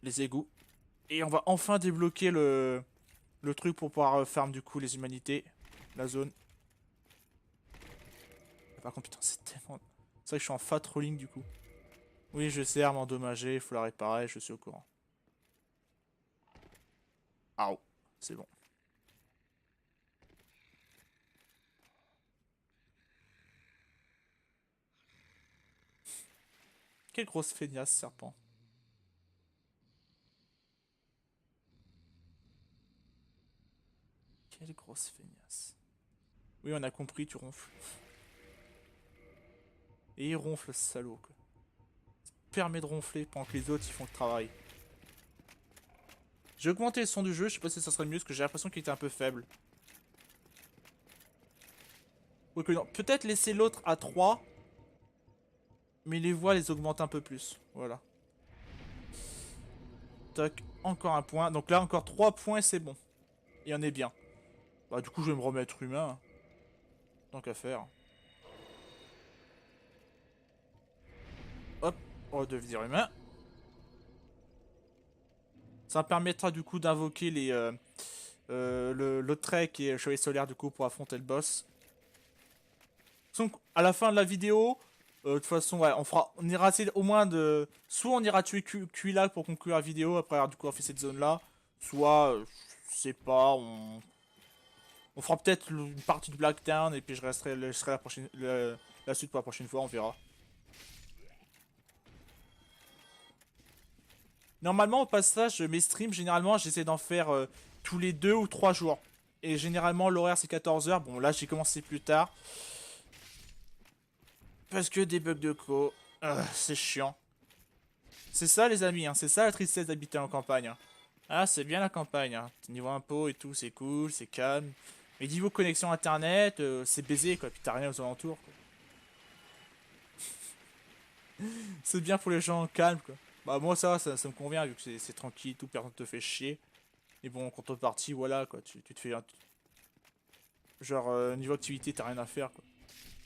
[SPEAKER 1] les égouts. Et on va enfin débloquer le truc pour pouvoir farm du coup les humanités. La zone. Par contre, putain, c'est tellement... C'est vrai que je suis en fat rolling du coup. Oui, je sais, arme endommagée, il faut la réparer, je suis au courant. Ah, c'est bon. Quelle grosse feignasse, serpent. Quelle grosse feignasse. Oui, on a compris, tu ronfles. Et il ronfle, ce salaud, quoi. Ça permet de ronfler pendant que les autres, ils font le travail. J'ai augmenté le son du jeu, je sais pas si ça serait mieux, parce que j'ai l'impression qu'il était un peu faible. Peut-être laisser l'autre à 3, mais les voix les augmentent un peu plus. Voilà. Tac, encore un point. Donc là, encore 3 points, c'est bon. Et on est bien. Bah, du coup, je vais me remettre humain. Hein. Tant qu'à faire. Hop, on va devenir humain. Ça me permettra du coup d'invoquer le Trek et le Chevalier Solaire du coup pour affronter le boss. Donc, à la fin de la vidéo, de toute façon, ouais, on ira essayer au moins de... Soit on ira tuer Quillag pour conclure la vidéo après avoir du coup fait cette zone-là. Soit, je sais pas, on fera peut-être une partie de Blacktown et puis je serai la suite pour la prochaine fois, on verra. Normalement, au passage, mes streams, généralement, j'essaie d'en faire tous les 2 ou 3 jours. Et généralement, l'horaire, c'est 14 h. Bon, là, j'ai commencé plus tard. Parce que des bugs de co. C'est chiant. C'est ça, les amis, hein, c'est ça la tristesse d'habiter en campagne. Hein. Ah, c'est bien la campagne. Hein. Niveau impôt et tout, c'est cool, c'est calme. Mais niveau connexion internet, c'est baisé, quoi. Puis t'as rien aux alentours, quoi. C'est bien pour les gens calmes, quoi. Bah, moi, ça me convient, vu que c'est tranquille, tout, personne te fait chier. Et bon, en contrepartie, voilà, quoi. Tu te fais un... Genre, niveau activité, t'as rien à faire, quoi.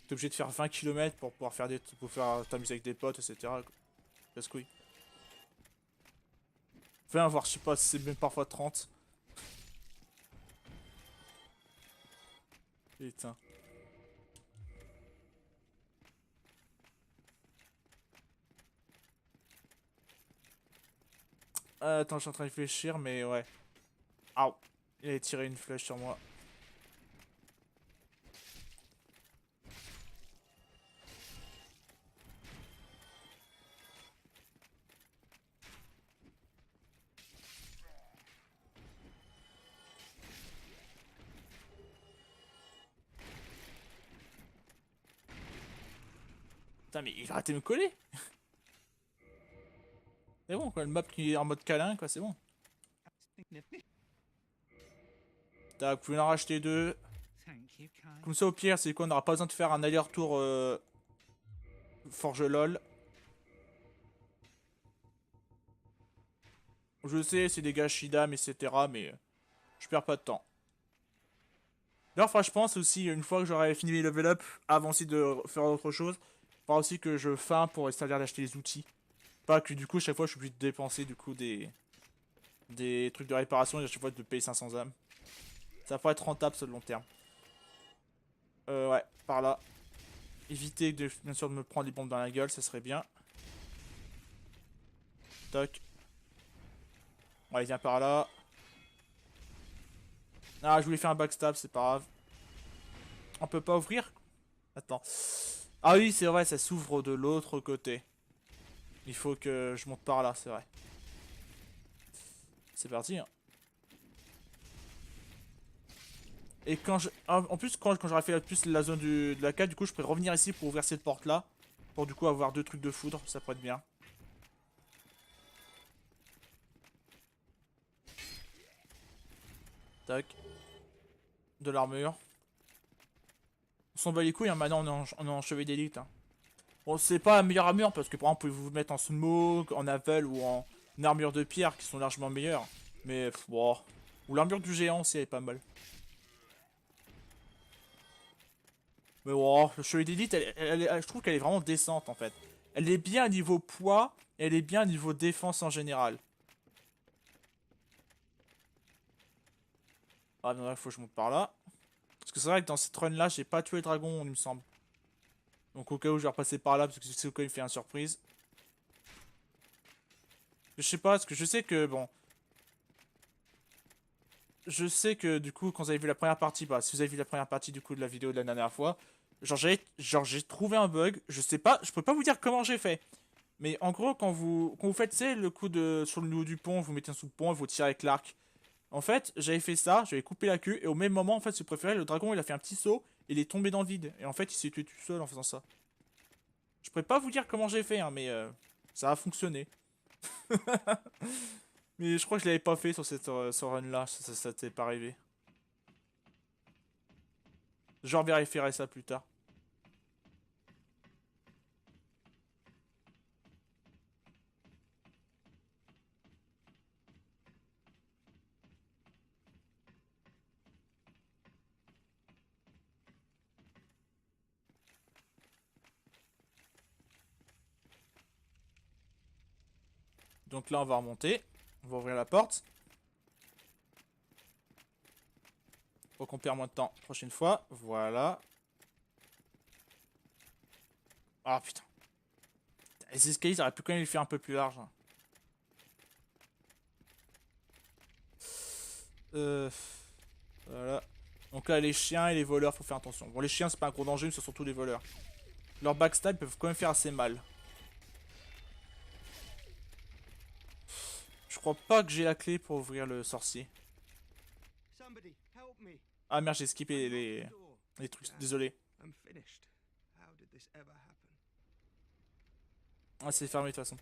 [SPEAKER 1] T'es obligé de faire 20 km pour pouvoir faire pour faire t'amuser avec des potes, etc. Casse-couille. 20, voire je sais pas si c'est même parfois 30. Putain. Attends, je suis en train de réfléchir, mais ouais. Aouh. Il a tiré une flèche sur moi. Putain, mais il a arrêté de me coller. C'est bon, quoi. Le map qui est en mode câlin, quoi, c'est bon. Tac, vous pouvez en racheter 2. Comme ça, au pire, c'est qu'on n'aura pas besoin de faire un aller-retour Forge LOL. Je sais, c'est des gâchis d'âme, etc. Mais je perds pas de temps. D'ailleurs, je pense aussi, une fois que j'aurai fini mes level up, avant aussi de faire autre chose, il faudra aussi que je faim pour c'est-à-dire d'acheter les outils. Pas que du coup, chaque fois, je suis obligé de dépenser du coup des trucs de réparation et à chaque fois de payer 500 âmes. Ça pourrait être rentable sur le long terme. Ouais, par là. Éviter de, bien sûr de me prendre des bombes dans la gueule, ça serait bien. Toc. Ouais, il vient par là. Ah, je voulais faire un backstab, c'est pas grave. On peut pas ouvrir? Attends. Ah oui, c'est vrai, ça s'ouvre de l'autre côté. Il faut que je monte par là, c'est vrai. C'est parti. Hein. Et quand je... En plus, quand j'aurai fait plus la zone de la carte, du coup, je pourrais revenir ici pour ouvrir cette porte-là. Pour du coup avoir 2 trucs de foudre, ça pourrait être bien. Tac. De l'armure. On s'en bat les couilles, hein. Maintenant on est en chevalier d'élite. Hein. Bon, c'est pas la meilleure armure parce que par exemple, vous pouvez vous mettre en smoke, en avel ou en armure de pierre qui sont largement meilleures. Mais bon. Ou l'armure du géant aussi elle est pas mal. Mais bon, le chevalier d'élite, je trouve qu'elle est vraiment décente en fait. Elle est bien niveau poids, et elle est bien niveau défense en général. Ah, non, il faut que je monte par là. Parce que c'est vrai que dans cette run là, j'ai pas tué le dragon, il me semble. Donc au cas où je vais repasser par là, parce que c'est au cas où il fait une surprise. Je sais pas, parce que je sais que, bon... Je sais que du coup, quand vous avez vu la première partie, bah, si vous avez vu la première partie du coup de la vidéo de la dernière fois, j'ai trouvé un bug, je sais pas, je peux pas vous dire comment j'ai fait. Mais en gros, quand vous faites, c'est le coup de, sur le niveau du pont, vous mettez un sous le pont et vous tirez avec l'arc. En fait, j'avais fait ça, j'avais coupé la queue, et au même moment, en fait, si vous préférez, le dragon, il a fait un petit saut, et il est tombé dans le vide. Et en fait, il s'est tué tout seul en faisant ça. Je pourrais pas vous dire comment j'ai fait, hein, mais ça a fonctionné. Mais je crois que je l'avais pas fait sur cette ce run là, ça t'est pas arrivé. Je vérifierai ça plus tard. Donc là on va remonter, on va ouvrir la porte. Faut qu'on perd moins de temps prochaine fois, voilà. Ah putain. Les escaliers, j'aurais pu quand même les faire un peu plus large. Hein. Voilà. Donc là les chiens et les voleurs, faut faire attention. Bon les chiens c'est pas un gros danger, mais c'est surtout les voleurs. Leurs backstab peuvent quand même faire assez mal. Je crois pas que j'ai la clé pour ouvrir le sorcier. Ah merde, j'ai skippé les trucs, désolé. Ah c'est fermé de toute façon.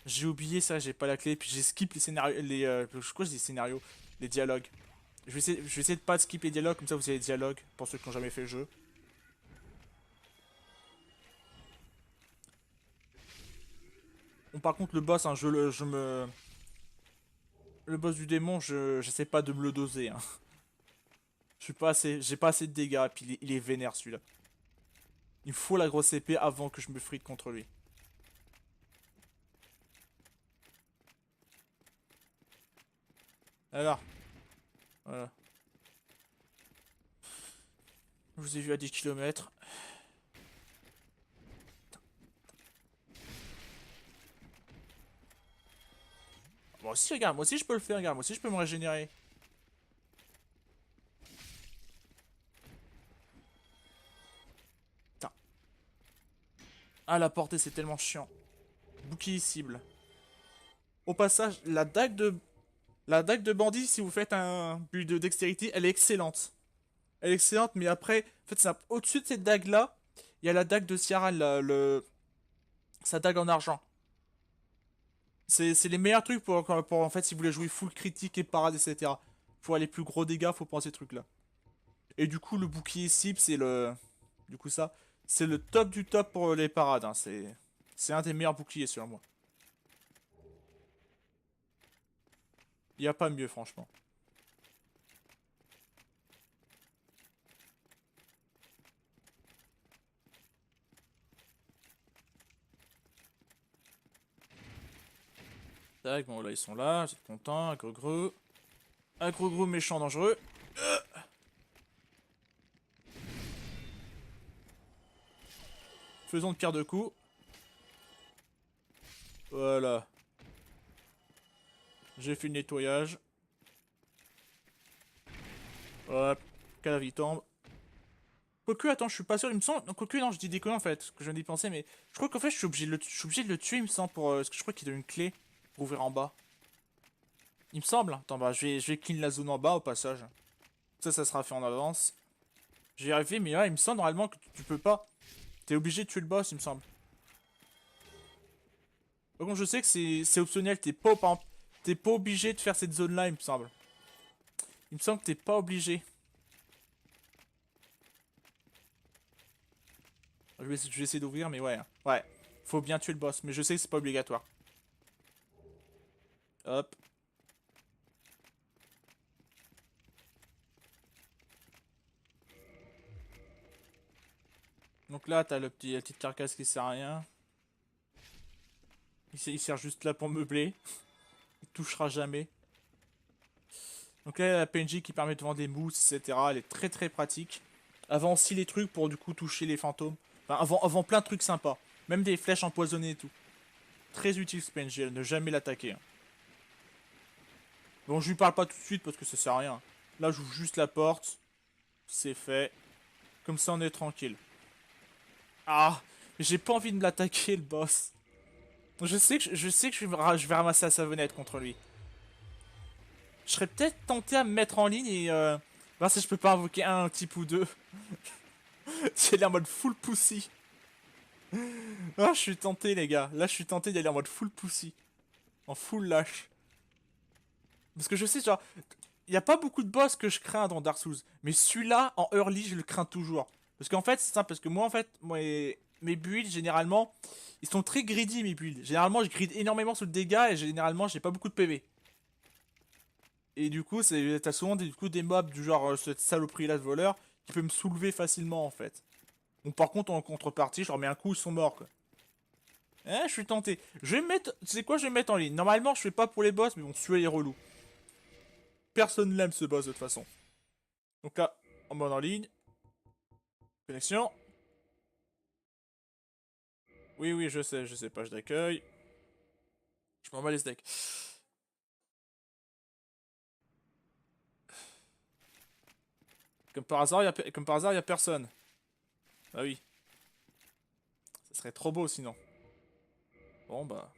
[SPEAKER 1] J'ai oublié ça, j'ai pas la clé, puis j'ai skip les scénarios, je crois que j'ai des scénarios, les dialogues. Je vais essayer de pas skip les dialogues, comme ça vous avez les dialogues, pour ceux qui n'ont jamais fait le jeu. Bon par contre le boss, hein, le boss du démon, j'essaie pas de me le doser. Hein. J'ai pas assez de dégâts, puis il est vénère celui-là. Il me faut la grosse épée avant que je me frite contre lui. Alors, voilà. Je vous ai vu à 10 km. Moi aussi, regarde, moi aussi je peux le faire, regarde, moi aussi je peux me régénérer. Putain. Ah, la portée, c'est tellement chiant. Bouclier cible. Au passage, la dague de bandit, si vous faites un build de dextérité, elle est excellente. Elle est excellente, mais après, en fait, au-dessus de cette dague-là, il y a la dague de Ciaran, sa dague en argent. C'est les meilleurs trucs pour, en fait, si vous voulez jouer full critique et parade, etc. Pour aller plus gros dégâts, faut prendre ces trucs-là. Et du coup, le bouclier cible, c'est le... Du coup, ça, c'est le top du top pour les parades. Hein. C'est un des meilleurs boucliers, selon moi. Il n'y a pas mieux, franchement. Tac, bon, là, ils sont là, vous êtes contents, agrogreux. Agrogreux méchant, dangereux. Faisons de pierre de coups. Voilà. J'ai fait le nettoyage. Hop. Cadavre il tombe. Quoique, attends, je suis pas sûr, il me semble. Non, quoique, non, je dis des conneries en fait, que je viens d'y penser, mais je crois qu'en fait, je suis obligé de le tuer, il me semble, pour. Parce que je crois qu'il donne une clé pour ouvrir en bas. Il me semble. Attends, bah, je vais clean la zone en bas au passage. Ça sera fait en avance. J'ai arrivé, mais ouais, il me semble normalement que tu peux pas. T'es obligé de tuer le boss, il me semble. Par contre, je sais que c'est optionnel, t'es pas obligé de faire cette zone-là, il me semble. Il me semble que t'es pas obligé. Je vais essayer d'ouvrir, mais ouais. Ouais. Faut bien tuer le boss, mais je sais que c'est pas obligatoire. Hop. Donc là, t'as la petite carcasse qui sert à rien. Il sert juste là pour meubler. Il touchera jamais. Donc là, il y a la PNJ qui permet de vendre des mousses, etc. Elle est très très pratique. Avant aussi les trucs pour du coup toucher les fantômes. Enfin, avant plein de trucs sympas. Même des flèches empoisonnées et tout. Très utile ce PNJ, ne jamais l'attaquer. Hein. Bon, je lui parle pas tout de suite parce que ça sert à rien. Là, j'ouvre juste la porte. C'est fait. Comme ça, on est tranquille. Ah, j'ai pas envie de me l'attaquer, le boss. Je sais que je vais ramasser la savonnette contre lui. Je serais peut-être tenté à me mettre en ligne et voir si je peux pas invoquer un type ou deux. C'est l'air en mode full pussy. Ah, je suis tenté, les gars. Là, je suis tenté d'aller en mode full pussy. En full lâche. Parce que je sais, genre, il y a pas beaucoup de boss que je crains dans Dark Souls. Mais celui-là, en early, je le crains toujours. Parce qu'en fait, c'est simple. Parce que moi, en fait, mes builds, généralement, ils sont très greedy, mes builds. Généralement, je grid énormément sur le dégât et généralement, j'ai pas beaucoup de PV. Et du coup, t'as souvent des mobs du genre cette saloperie-là de voleur qui peut me soulever facilement, en fait. Donc, par contre, en contrepartie, je leur mets un coup, ils sont morts, quoi. Je suis tenté. Je vais me mettre. Tu sais quoi, je vais me mettre en ligne. Normalement, je fais pas pour les boss, mais bon, celui-là est relou. Personne l'aime ce boss de toute façon. Donc là, en mode en ligne. Connexion. Oui, oui, je sais, page d'accueil. Je m'en bats les steaks. Comme par hasard, y a personne. Ah oui. Ça serait trop beau sinon. Bon bah.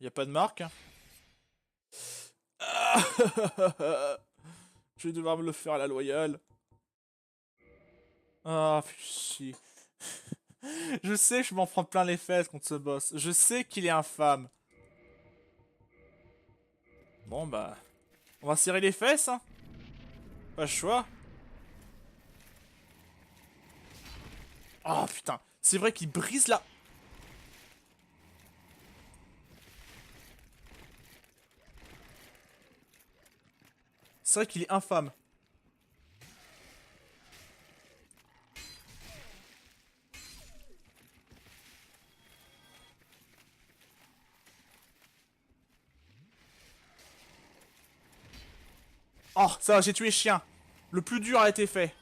[SPEAKER 1] Y a pas de marque. Hein. Ah je vais devoir me le faire à la loyale. Ah, chier. Je sais que je m'en prends plein les fesses contre ce boss. Je sais qu'il est infâme. Bon bah. On va serrer les fesses, hein. Pas le choix. Oh putain. C'est vrai qu'il brise la... C'est vrai qu'il est infâme. Oh, ça va, j'ai tué chien. Le plus dur a été fait.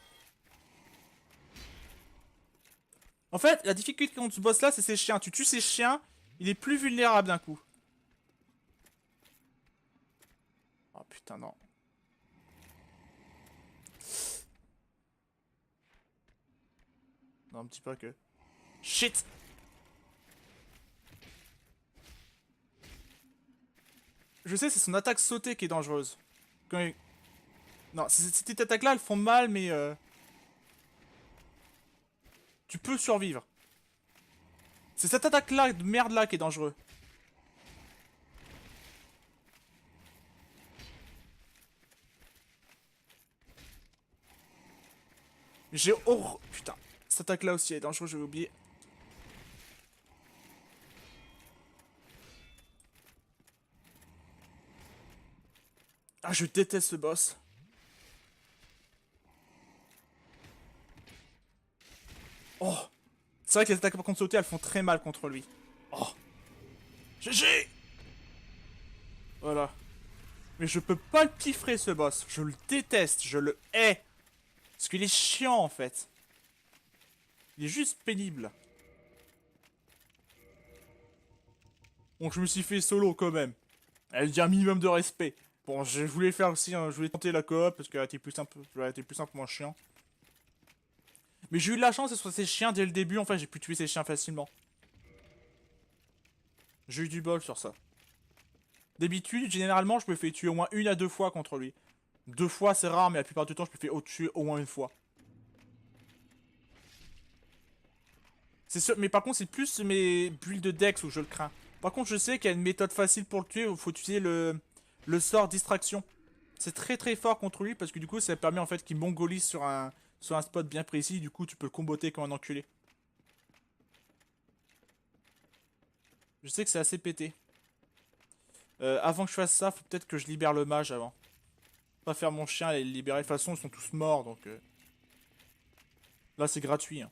[SPEAKER 1] En fait, la difficulté contre ce boss là, c'est ses chiens. Tu tues ses chiens, il est plus vulnérable d'un coup. Oh putain, non. Non, un petit pas que. Shit! Je sais, c'est son attaque sautée qui est dangereuse. Quand il... Non, ces petites attaques-là, elles font mal, mais... Tu peux survivre. C'est cette attaque-là, de merde-là, qui est dangereux. J'ai... Oh, putain. Cette attaque-là aussi, elle est dangereuse, j'avais oublié. Ah, je déteste ce boss. Oh! C'est vrai que les attaques par contre sautées, elles font très mal contre lui. Oh! GG! Voilà. Mais je peux pas le piffrer ce boss. Je le déteste, je le hais. Parce qu'il est chiant en fait. Il est juste pénible. Bon, je me suis fait solo quand même. Elle dit un minimum de respect. Bon, je voulais faire aussi, je voulais tenter la coop parce qu'elle était plus simple, elle était plus simple moins chiant. Mais j'ai eu de la chance sur ces chiens dès le début, en fait j'ai pu tuer ces chiens facilement. J'ai eu du bol sur ça. D'habitude, généralement, je me fais tuer au moins 1 à 2 fois contre lui. 2 fois, c'est rare, mais la plupart du temps, je me fais tuer au moins 1 fois. C'est sûr, mais par contre, c'est plus mes builds de Dex où je le crains. Par contre, je sais qu'il y a une méthode facile pour le tuer où il faut utiliser le sort distraction. C'est très très fort contre lui parce que du coup, ça permet en fait qu'il mongolise sur un spot bien précis. Du coup, tu peux le comboter comme un enculé. Je sais que c'est assez pété. Avant que je fasse ça, faut peut-être que je libère le mage avant. Pas faire mon chien et le libérer. De toute façon, ils sont tous morts donc. Là, c'est gratuit. Hein.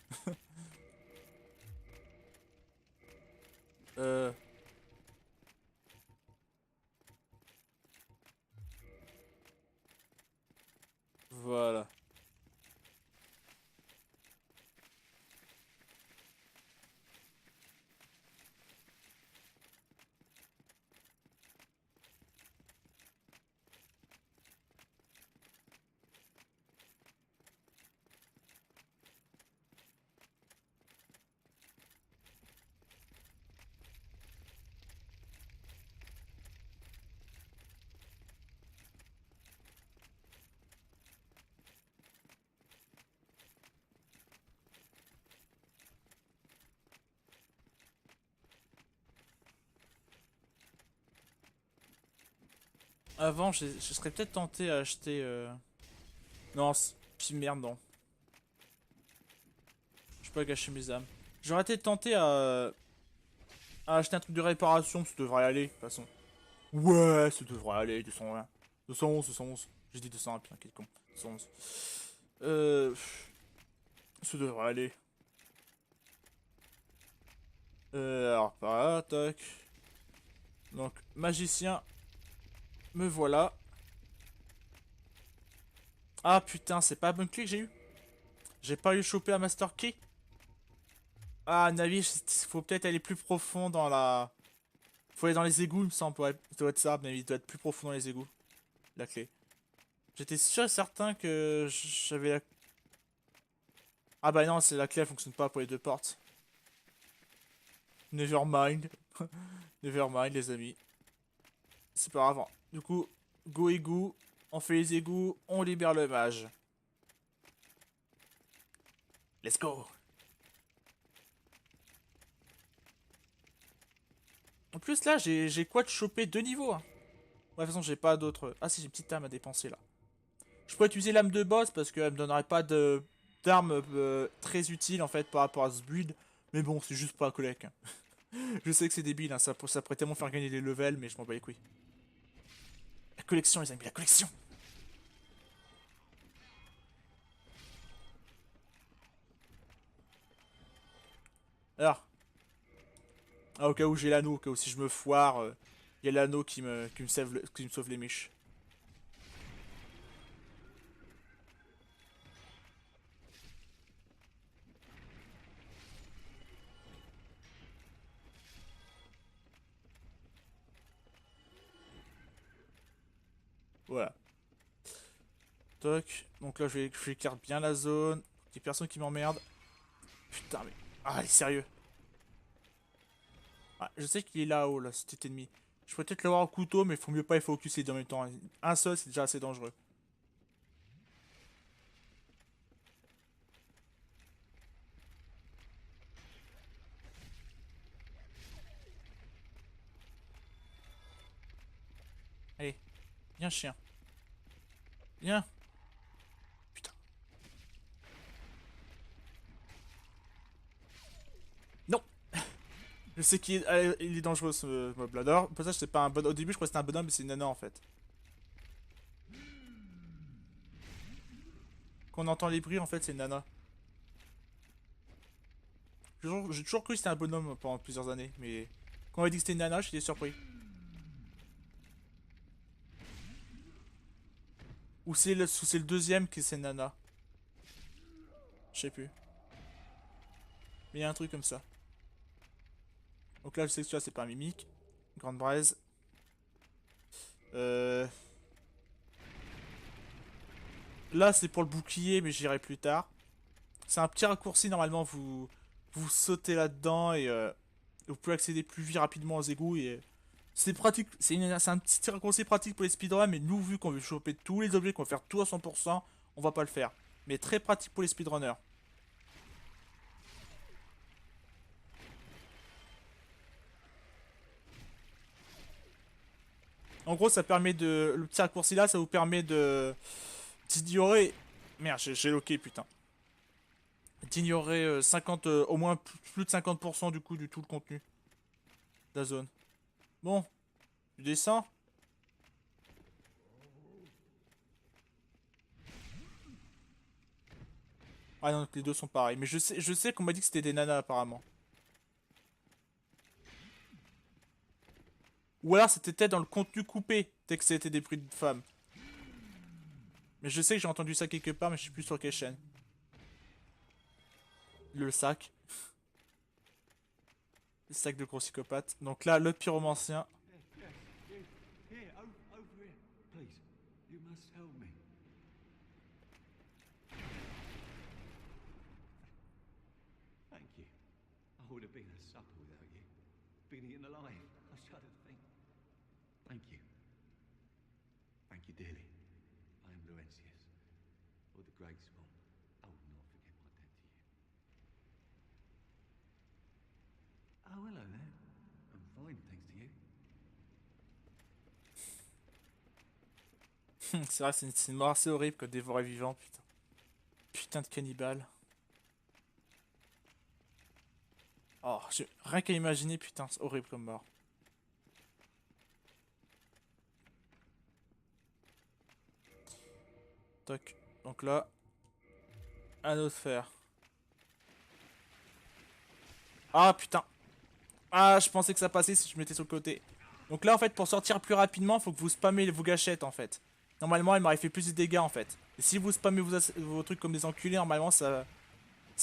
[SPEAKER 1] euh. Voilà. Avant, je serais peut-être tenté à acheter. Non, puis merde, non. Je peux pas gâcher mes âmes. J'aurais été tenté à acheter un truc de réparation, ça devrait aller, de toute façon. Ouais, ça devrait aller, 220. 211, 211. J'ai dit 201, putain, quel con. 211. Euh... Ça devrait aller. Alors, par là, tac. Donc, magicien. Me voilà. Ah putain, c'est pas un bon clé que j'ai eu. J'ai pas eu chopé un master key. Ah, Navi, il faut peut-être aller plus profond dans la... Faut aller dans les égouts, il me semble. Ouais, ça doit être ça, mais il doit être plus profond dans les égouts. La clé. J'étais sûr et certain que j'avais la... Ah bah non, c'est la clé, elle fonctionne pas pour les 2 portes. Nevermind. Nevermind, les amis. C'est pas grave. Du coup, go égout. On fait les égouts, on libère le mage. Let's go. En plus là, j'ai quoi de choper 2 niveaux. Hein. Ouais, de toute façon, j'ai pas d'autres... Ah si, j'ai une petite âme à dépenser là. Je pourrais utiliser l'âme de boss parce qu'elle me donnerait pas de d'armes très utiles en fait par rapport à ce build. Mais bon, c'est juste pour la collect. Hein. Je sais que c'est débile, hein, ça pourrait tellement faire gagner des levels, mais je m'en bats les couilles. La collection, les amis, la collection. Alors, au cas où j'ai l'anneau, au cas où si je me foire, il y a l'anneau qui me sauve les miches. Voilà. Toc. Donc là, je écarte bien la zone. Il y a personne qui m'emmerde. Putain, mais. Ah, il est sérieux. Ah, je sais qu'il est là-haut, là, cet ennemi. Je pourrais peut-être l'avoir au couteau, mais il faut mieux pas y focuser en même temps. Un seul, c'est déjà assez dangereux. Allez, viens, chien. Viens. Putain. Non. Je sais il est dangereux, ce mob là. D'ailleurs, pour ça, c'est pas un bon. Au début, je crois que c'était un bonhomme, mais c'est une nana en fait. Quand on entend les bruits, en fait, c'est une nana. J'ai toujours cru que c'était un bonhomme pendant plusieurs années, mais quand on m'a dit que c'était une nana, j'étais surpris. Ou c'est le deuxième qui c'est une nana. Je sais plus. Mais il y a un truc comme ça. Donc là, je sais que celui-là, c'est pas un mimique. Grande braise. Euh... Là, c'est pour le bouclier, mais j'irai plus tard. C'est un petit raccourci, normalement, vous sautez là-dedans et vous pouvez accéder plus vite rapidement aux égouts. Et c'est pratique, c'est un petit raccourci pratique pour les speedruns, mais nous, vu qu'on veut choper tous les objets, qu'on veut faire tout à 100%, on va pas le faire. Mais très pratique pour les speedrunners. En gros, ça permet de. Le petit raccourci là, ça vous permet de. D'ignorer. Merde, j'ai loqué, putain. D'ignorer 50. Au moins plus de 50% du coup du tout le contenu de la zone. Bon, tu descends. Ah non, les deux sont pareils. Mais je sais qu'on m'a dit que c'était des nanas apparemment. Ou alors c'était peut-être dans le contenu coupé, dès que c'était des bruits de femmes. Mais je sais que j'ai entendu ça quelque part, mais je sais plus sur quelle chaîne. Le sac. Le sac de gros psychopathe. Donc là, le pyromancien.
[SPEAKER 2] Here, over here. Please, you must help me. Thank you. I would have been a supper without you. Been eaten alive. I shudder to think. Thank you. Thank you dearly. I am Laurentius, or the Great Swan. I will not forget my debt to you. Oh, hello there. I'm fine, thanks to you.
[SPEAKER 1] C'est vrai, c'est une mort assez horrible que dévorer vivant, putain. Putain de cannibale. Oh, rien qu'à imaginer, putain, c'est horrible comme mort. Toc. Donc là, anneau de fer. Ah putain. Ah, je pensais que ça passait si je mettais sur le côté. Donc là, en fait, pour sortir plus rapidement, faut que vous spammez vos gâchettes, en fait. Normalement, elle m'aurait fait plus de dégâts, en fait. Et si vous spammez vos trucs comme des enculés, normalement, ça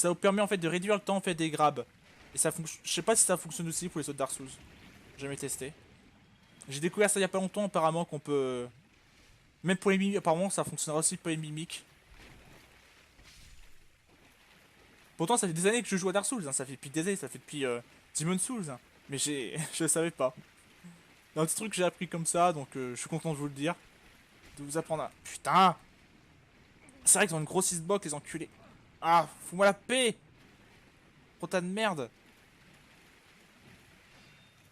[SPEAKER 1] vous permet, en fait, de réduire le temps, en fait, des grabs. Et ça fonctionne. Je sais pas si ça fonctionne aussi pour les autres Dark Souls. J'ai jamais testé. J'ai découvert ça il y a pas longtemps, apparemment, qu'on peut... Même pour les mimiques, apparemment, ça fonctionnera aussi pour les mimiques. Pourtant, ça fait des années que je joue à Dark Souls, hein. Ça fait depuis des années, ça fait depuis Demon Souls. Hein. Mais je le savais pas. C'est un petit truc que j'ai appris comme ça, donc je suis content de vous le dire. De vous apprendre à... Putain. C'est vrai qu'ils ont une grosse hitbox, les enculés. Ah, fous-moi la paix. Trop tas de merde.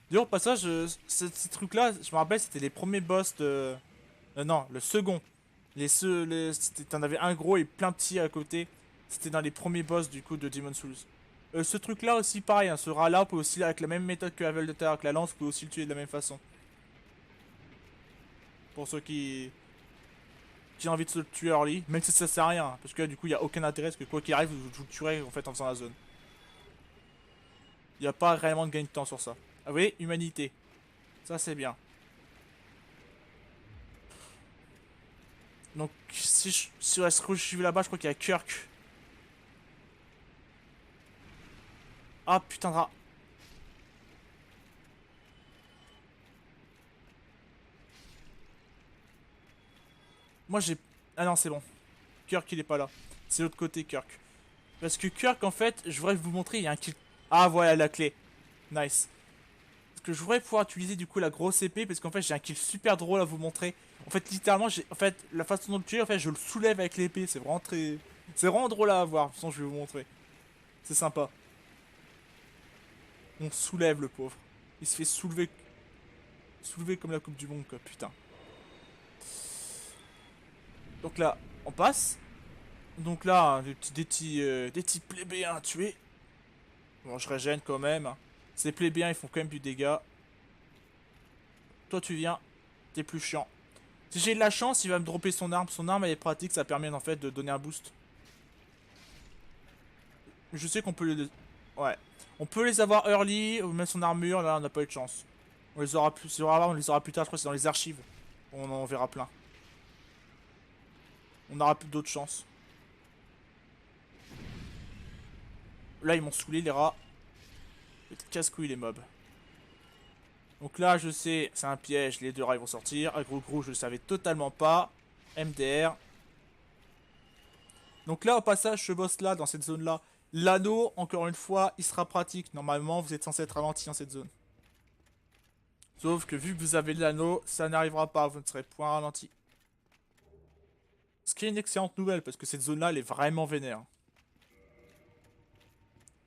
[SPEAKER 1] D'ailleurs, au passage, ces trucs-là, je me rappelle, c'était les premiers boss de... non, le second. T'en avais un gros et plein de petits à côté. C'était dans les premiers boss, du coup, de Demon Souls. Ce truc-là aussi, pareil, hein, ce rat-là, vous pouvez aussi, avec la même méthode que Havel de Terre, avec la lance, vous pouvez aussi le tuer de la même façon. Pour ceux qui ont envie de se le tuer early, même si ça sert à rien, hein, parce que là, du coup, il n'y a aucun intérêt, parce que quoi qu'il arrive, vous le tuerez en fait en faisant la zone. Il n'y a pas réellement de gain de temps sur ça. Ah oui, humanité. Ça, c'est bien. Donc, si je suis là-bas, je crois qu'il y a Kirk. Ah, putain de rat. Moi j'ai... Ah non, c'est bon. Kirk, il est pas là. C'est l'autre côté, Kirk. Parce que Kirk, en fait, je voudrais vous montrer, il y a un kill... Ah, voilà la clé. Nice. Parce que je voudrais pouvoir utiliser du coup la grosse épée, parce qu'en fait, j'ai un kill super drôle à vous montrer. En fait, littéralement, j'ai... En fait, la façon dont le tuer, en fait, je le soulève avec l'épée. C'est vraiment très... C'est vraiment drôle à voir. De toute façon, je vais vous montrer. C'est sympa. On soulève le pauvre. Il se fait soulever... Soulever comme la Coupe du Monde, quoi. Putain. Donc là, on passe. Donc là, hein, des petits plébéiens à tuer. Bon, je régène quand même. Ces plébéiens, ils font quand même du dégât. Toi, tu viens. T'es plus chiant. Si j'ai de la chance, il va me dropper son arme. Son arme, elle est pratique. Ça permet en fait de donner un boost. Je sais qu'on peut les... Ouais. On peut les avoir early. Ou même son armure. Là, on n'a pas eu de chance. On les aura plus... On les aura plus tard. Je crois que c'est dans les archives. On en verra plein. On aura plus d'autres chances. Là, ils m'ont saoulé, les rats. Casse-couille, les mobs. Donc là, je sais, c'est un piège, les deux rats ils vont sortir. Agro-grou, je le savais totalement pas. MDR. Donc là, au passage, ce boss-là, dans cette zone-là, l'anneau, encore une fois, il sera pratique. Normalement, vous êtes censé être ralenti dans cette zone. Sauf que vu que vous avez l'anneau, ça n'arrivera pas, vous ne serez point ralenti. Ce qui est une excellente nouvelle, parce que cette zone-là, elle est vraiment vénère.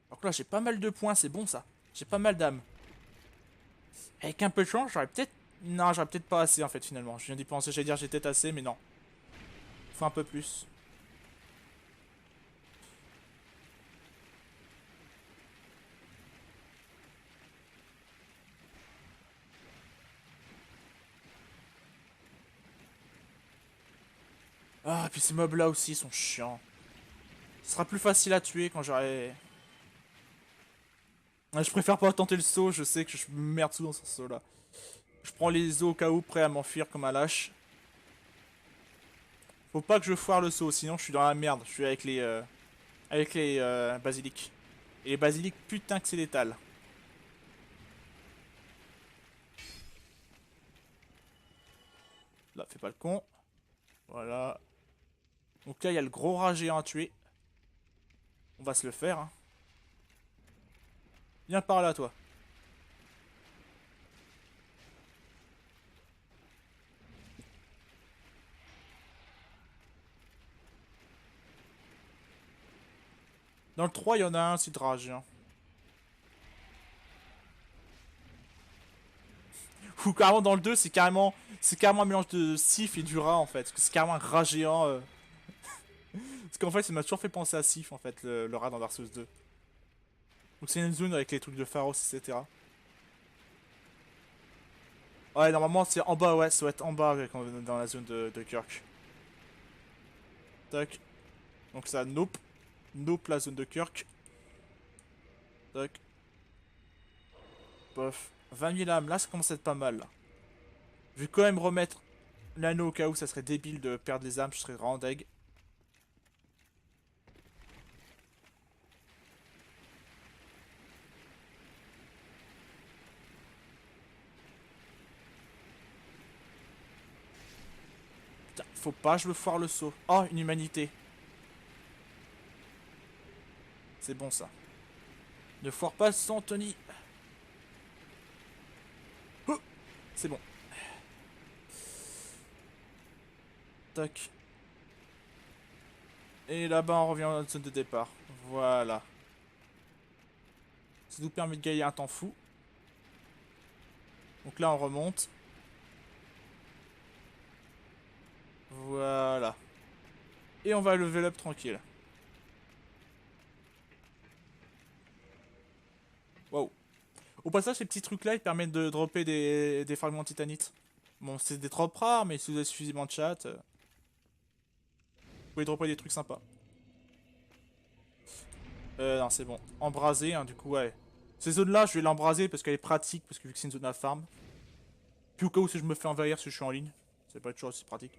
[SPEAKER 1] Donc là, j'ai pas mal de points, c'est bon ça. J'ai pas mal d'âmes. Avec un peu de chance, j'aurais peut-être... Non, j'aurais peut-être pas assez en fait finalement. Je viens d'y penser, j'allais dire j'ai peut-être assez, mais non. Faut un peu plus. Ah, puis ces mobs là aussi sont chiants. Ce sera plus facile à tuer quand j'aurai... Ouais, je préfère pas tenter le saut, je sais que je me merde souvent sur ce saut là. Je prends les os au cas où, prêt à m'enfuir comme un lâche. Faut pas que je foire le saut, sinon je suis dans la merde. Je suis avec les... basiliques. Et les basiliques, putain que c'est létal. Là, fais pas le con. Voilà. Donc là, il y a le gros rat géant à tuer. On va se le faire, hein. Viens par là, toi. Dans le 3, il y en a un, c'est rat géant. Ou carrément dans le 2, c'est carrément un mélange de Sif et du rat, en fait. C'est carrément un rat géant. Parce qu'en fait, ça m'a toujours fait penser à Sif, en fait, le rat dans Dark Souls 2. Donc c'est une zone avec les trucs de Pharos, etc. Ouais, normalement, c'est en bas, ouais, ça doit être en bas dans la zone de Kirk. Tac. Donc ça, nope. Nope, la zone de Kirk. Tac. Pof. 20 000 âmes, là, ça commence à être pas mal, là. Je vais quand même remettre l'anneau au cas où ça serait débile de perdre les âmes, je serais vraiment deg. Putain, faut pas, je veux foire le saut. Oh, une humanité. C'est bon, ça. Ne foire pas sans Tony. Oh, c'est bon. Tac. Et là-bas, on revient dans notre zone de départ. Voilà. Ça nous permet de gagner un temps fou. Donc là, on remonte. Voilà. Et on va level up tranquille. Wow. Au passage, ces petits trucs-là, ils permettent de dropper des fragments de titanite. Bon, c'est des drops rares, mais si vous avez suffisamment de chat, vous pouvez dropper des trucs sympas. Non, c'est bon. Embraser, hein, du coup, ouais. Ces zones-là, je vais l'embraser parce qu'elle est pratique, parce que vu que c'est une zone à farm. Puis au cas où si je me fais envahir si je suis en ligne. C'est pas toujours aussi pratique.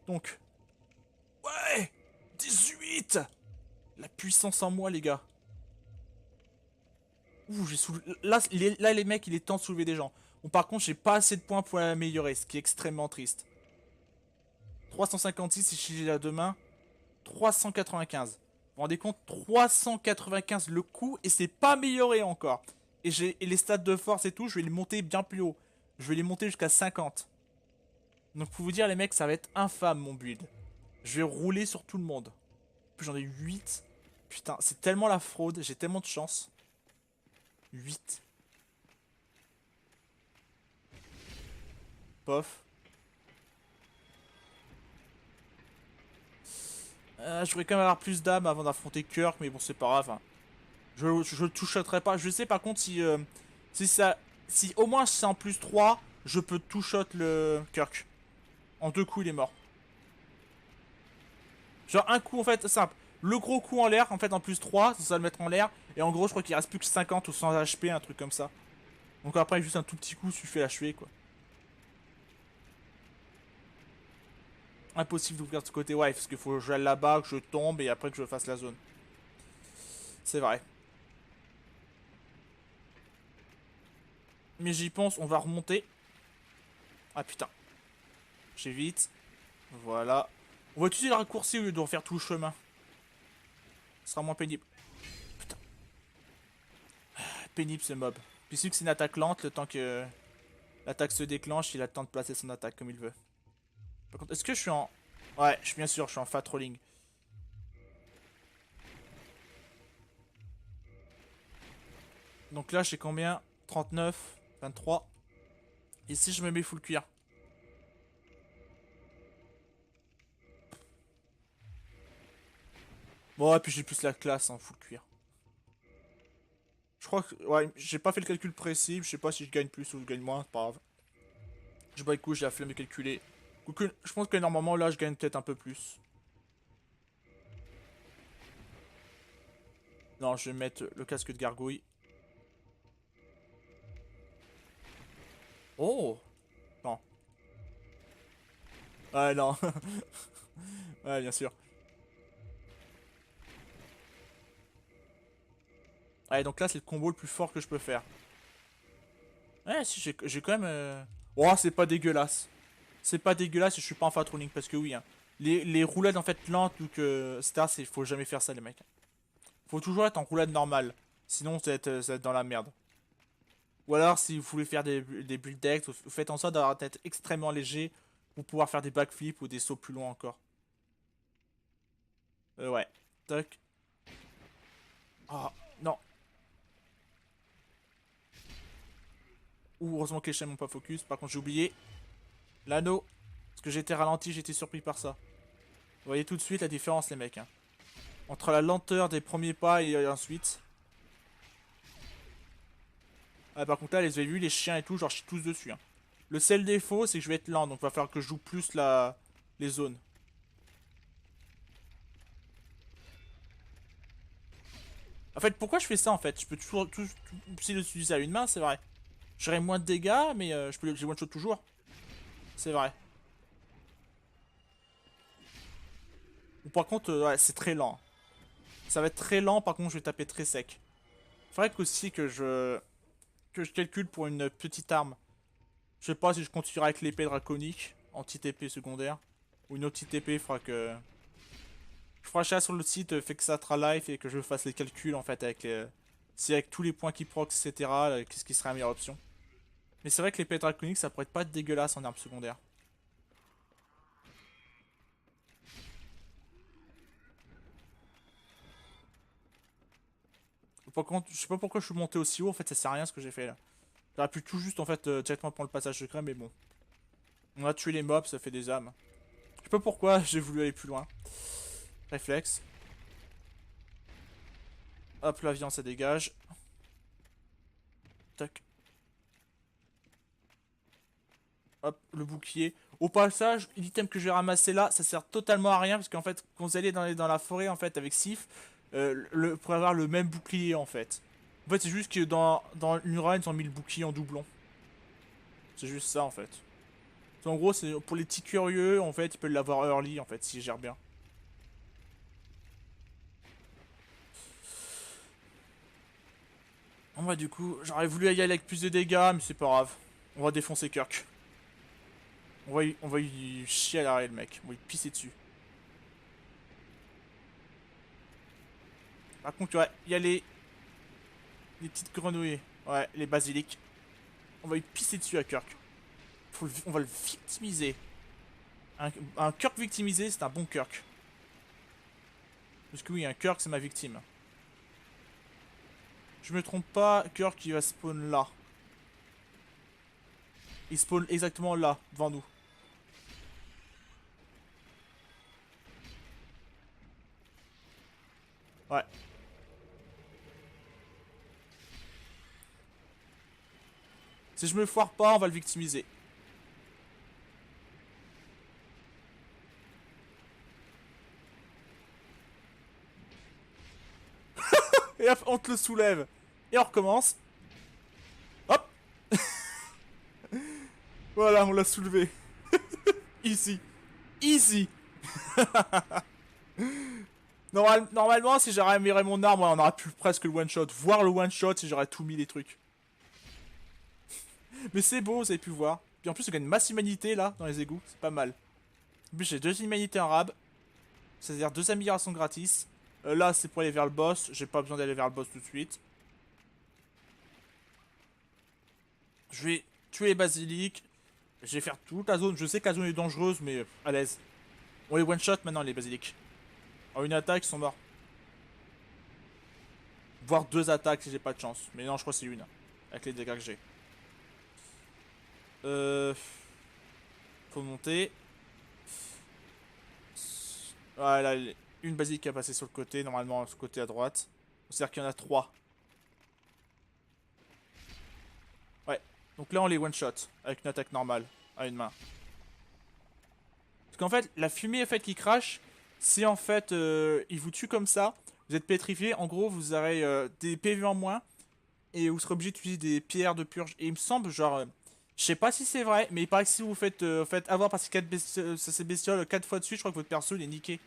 [SPEAKER 1] Donc. Ouais 18. La puissance en moi, les gars. Ouh, j'ai soulevé... Là, les mecs, il est temps de soulever des gens. Bon, par contre, j'ai pas assez de points pour l'améliorer, ce qui est extrêmement triste. 356 et si j'ai la deux mains. 395. Vous vous rendez compte? 395 le coup et c'est pas amélioré encore. Et j'ai les stats de force et tout, je vais les monter bien plus haut. Je vais les monter jusqu'à 50. Donc pour vous dire les mecs, ça va être infâme mon build. Je vais rouler sur tout le monde. Puis j'en ai 8. Putain, c'est tellement la fraude, j'ai tellement de chance. 8. Pof. Je voudrais quand même avoir plus d'âme avant d'affronter Kirk, mais bon c'est pas grave. Hein. Je le toucherai pas. Je sais par contre si, si au moins c'est en plus 3, je peux two-shot le Kirk. En 2 coups il est mort. Genre un coup en fait simple. Le gros coup en l'air en fait en plus 3, ça va le mettre en l'air. Et en gros je crois qu'il reste plus que 50 ou 100 HP, un truc comme ça. Donc après juste un tout petit coup suffit à l'achever quoi. Impossible d'ouvrir de ce côté ouais parce qu'il faut que je aille là-bas, que je tombe et après que je fasse la zone. C'est vrai. Mais j'y pense, on va remonter. Ah putain. J'évite. Voilà. On va utiliser le raccourci au lieu de refaire tout le chemin. Ce sera moins pénible. Putain. Pénible ce mob. Puis c'est que c'est une attaque lente, le temps que l'attaque se déclenche, il a le temps de placer son attaque comme il veut. Par contre, est-ce que je suis en... Ouais, je suis bien sûr, je suis en fat rolling. Donc là, j'ai combien? 39, 23. Et si je me mets full cuir? Bon, et puis j'ai plus la classe en full cuir. Je crois que... Ouais, j'ai pas fait le calcul précis, je sais pas si je gagne plus ou je gagne moins, c'est pas grave. Je bats les coups, j'ai la flemme de calculer. Je pense que normalement là, je gagne peut-être un peu plus. Non, je vais mettre le casque de gargouille. Oh! Non. Ouais, non. Ouais, bien sûr. Ouais, donc là, c'est le combo le plus fort que je peux faire. Ouais, si, j'ai quand même... Oh, c'est pas dégueulasse. C'est pas dégueulasse et je suis pas en fat rolling parce que oui, hein. Les roulades en fait lentes ou que... C'est faut jamais faire ça les mecs. Faut toujours être en roulade normale. Sinon, ça va être dans la merde. Ou alors, si vous voulez faire des build decks, vous faites en sorte d'avoir la tête extrêmement léger pour pouvoir faire des backflips ou des sauts plus loin encore. Ouais. Tac. Oh, non. Ouh, heureusement que les chaînes m'ont pas focus. Par contre, j'ai oublié. L'anneau. Parce que j'ai été ralenti, j'ai été surpris par ça. Vous voyez tout de suite la différence, les mecs. Hein. Entre la lenteur des premiers pas et ensuite. Ah, par contre, là, les avez vus, les chiens et tout, genre, je suis tous dessus. Hein. Le seul défaut, c'est que je vais être lent, donc il va falloir que je joue plus les zones. En fait, pourquoi je fais ça en fait? Je peux toujours si l'utiliser à une main, c'est vrai. J'aurai moins de dégâts, mais je peux les one-shot toujours. C'est vrai. Ou par contre, ouais, c'est très lent. Ça va être très lent, par contre, je vais taper très sec. Faudrait aussi que je calcule pour une petite arme. Je sais pas si je continuerai avec l'épée draconique, anti-TP secondaire. Ou une autre petite épée, il faudra que... Je ferai ça sur le site Fexatra Life et que je fasse les calculs en fait avec si avec tous les points qui proc, etc. Qu'est-ce qui serait la meilleure option. Mais c'est vrai que l'épée draconique ça pourrait pas être dégueulasse en arme secondaire. Par contre, je sais pas pourquoi je suis monté aussi haut, en fait ça sert à rien ce que j'ai fait là. J'aurais pu tout juste en fait directement prendre le passage secret mais bon. On a tué les mobs, ça fait des âmes. Je sais pas pourquoi j'ai voulu aller plus loin. Réflexe. Hop, la viande ça dégage. Tac. Hop, le bouclier. Au passage, l'item que je vais ramasser là, ça sert totalement à rien parce qu'en fait, quand vous allez dans la forêt en fait avec Sif, vous pourrez avoir le même bouclier en fait. En fait, c'est juste que dans une run, ils ont mis le bouclier en doublon. C'est juste ça en fait. En gros, c'est pour les petits curieux, en fait, ils peuvent l'avoir early en fait, s'ils gèrent bien. Bon bah du coup, j'aurais voulu y aller avec plus de dégâts, mais c'est pas grave. On va défoncer Kirk. On va y chier à l'arrêt, le mec. On va y pisser dessus. Par contre, ouais, il y a les petites grenouilles. Ouais, les basiliques. On va y pisser dessus à Kirk. On va le victimiser. Un Kirk victimisé, c'est un bon Kirk. Parce que oui, un Kirk, c'est ma victime. Je me trompe pas, Kirk, il va spawn là. Il spawn exactement là, devant nous. Ouais. Si je me foire pas, on va le victimiser. Et hop, on te le soulève. Et on recommence. Hop. Voilà, on l'a soulevé. Easy. Easy. Normalement, si j'aurais amélioré mon arme, ouais, on aurait pu presque le one-shot. Voir le one-shot si j'aurais tout mis les trucs. Mais c'est beau, vous avez pu voir. Puis en plus, on gagne masse humanité là, dans les égouts. C'est pas mal. En plus, j'ai 2 humanités en rab. C'est-à-dire 2 améliorations gratis. Là, c'est pour aller vers le boss. J'ai pas besoin d'aller vers le boss tout de suite. Je vais tuer les basiliques. Je vais faire toute la zone. Je sais que la zone est dangereuse, mais à l'aise. On les one-shot maintenant, les basiliques. En une attaque, ils sont morts. Voire 2 attaques si j'ai pas de chance. Mais non, je crois que c'est une. Avec les dégâts que j'ai. Faut monter. Voilà, une basilique qui a passé sur le côté. Normalement, sur le côté à droite. C'est-à-dire qu'il y en a 3. Ouais. Donc là, on les one-shot. Avec une attaque normale. À une main. Parce qu'en fait, la fumée qui crache, si en fait il vous tue comme ça, vous êtes pétrifié, en gros vous aurez des PV en moins et vous serez obligé d'utiliser des pierres de purge. Et il me semble, genre, je sais pas si c'est vrai, mais il paraît que si vous faites avoir par ces bestioles 4 fois de suite, je crois que votre perso il est niqué.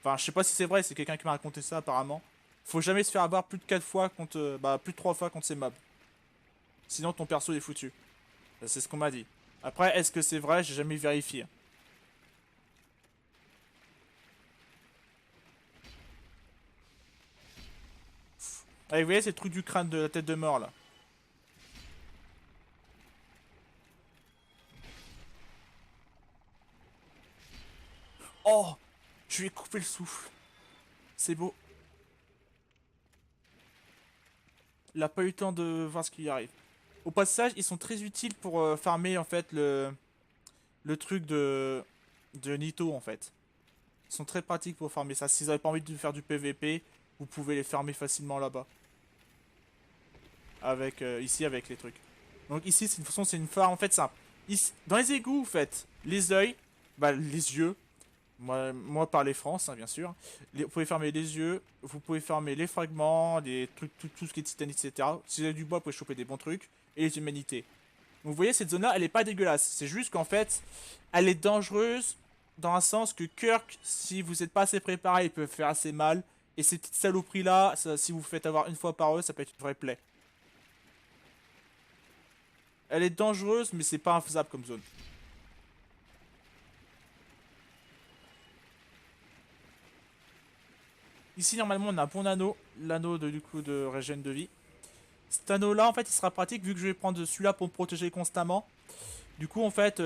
[SPEAKER 1] Enfin, je sais pas si c'est vrai, c'est quelqu'un qui m'a raconté ça apparemment. Faut jamais se faire avoir plus de 4 fois contre, plus de 3 fois contre ces mobs. Sinon ton perso il est foutu. C'est ce qu'on m'a dit. Après, est-ce que c'est vrai? J'ai jamais vérifié. Allez, vous voyez, c'est le truc du crâne de la tête de mort, là. Oh! Je lui ai coupé le souffle. C'est beau. Il a pas eu le temps de voir ce qui lui arrive. Au passage, ils sont très utiles pour farmer, en fait, le truc de Nito, en fait. Ils sont très pratiques pour farmer ça. Si vous avez pas envie de faire du PVP, vous pouvez les farmer facilement là-bas. Avec, ici, avec les trucs. Donc ici, de toute façon, c'est une farm, en fait, simple. Ici, dans les égouts, vous faites les yeux, les yeux. Moi parler France, hein, bien sûr. Vous pouvez fermer les yeux, vous pouvez fermer les fragments, les trucs, tout ce qui est titane, etc. Si vous avez du bois, vous pouvez choper des bons trucs. Et les humanités. Donc vous voyez, cette zone-là, elle est pas dégueulasse. C'est juste qu'en fait, elle est dangereuse dans un sens que Kirk, si vous n'êtes pas assez préparé, il peut faire assez mal. Et ces petites saloperies-là, si vous vous faites avoir une fois par eux, ça peut être une vraie plaie. Elle est dangereuse, mais c'est pas infaisable comme zone. Ici, normalement, on a un bon anneau. L'anneau du coup de régène de vie. Cet anneau-là, en fait, il sera pratique vu que je vais prendre celui-là pour me protéger constamment. Du coup, en fait,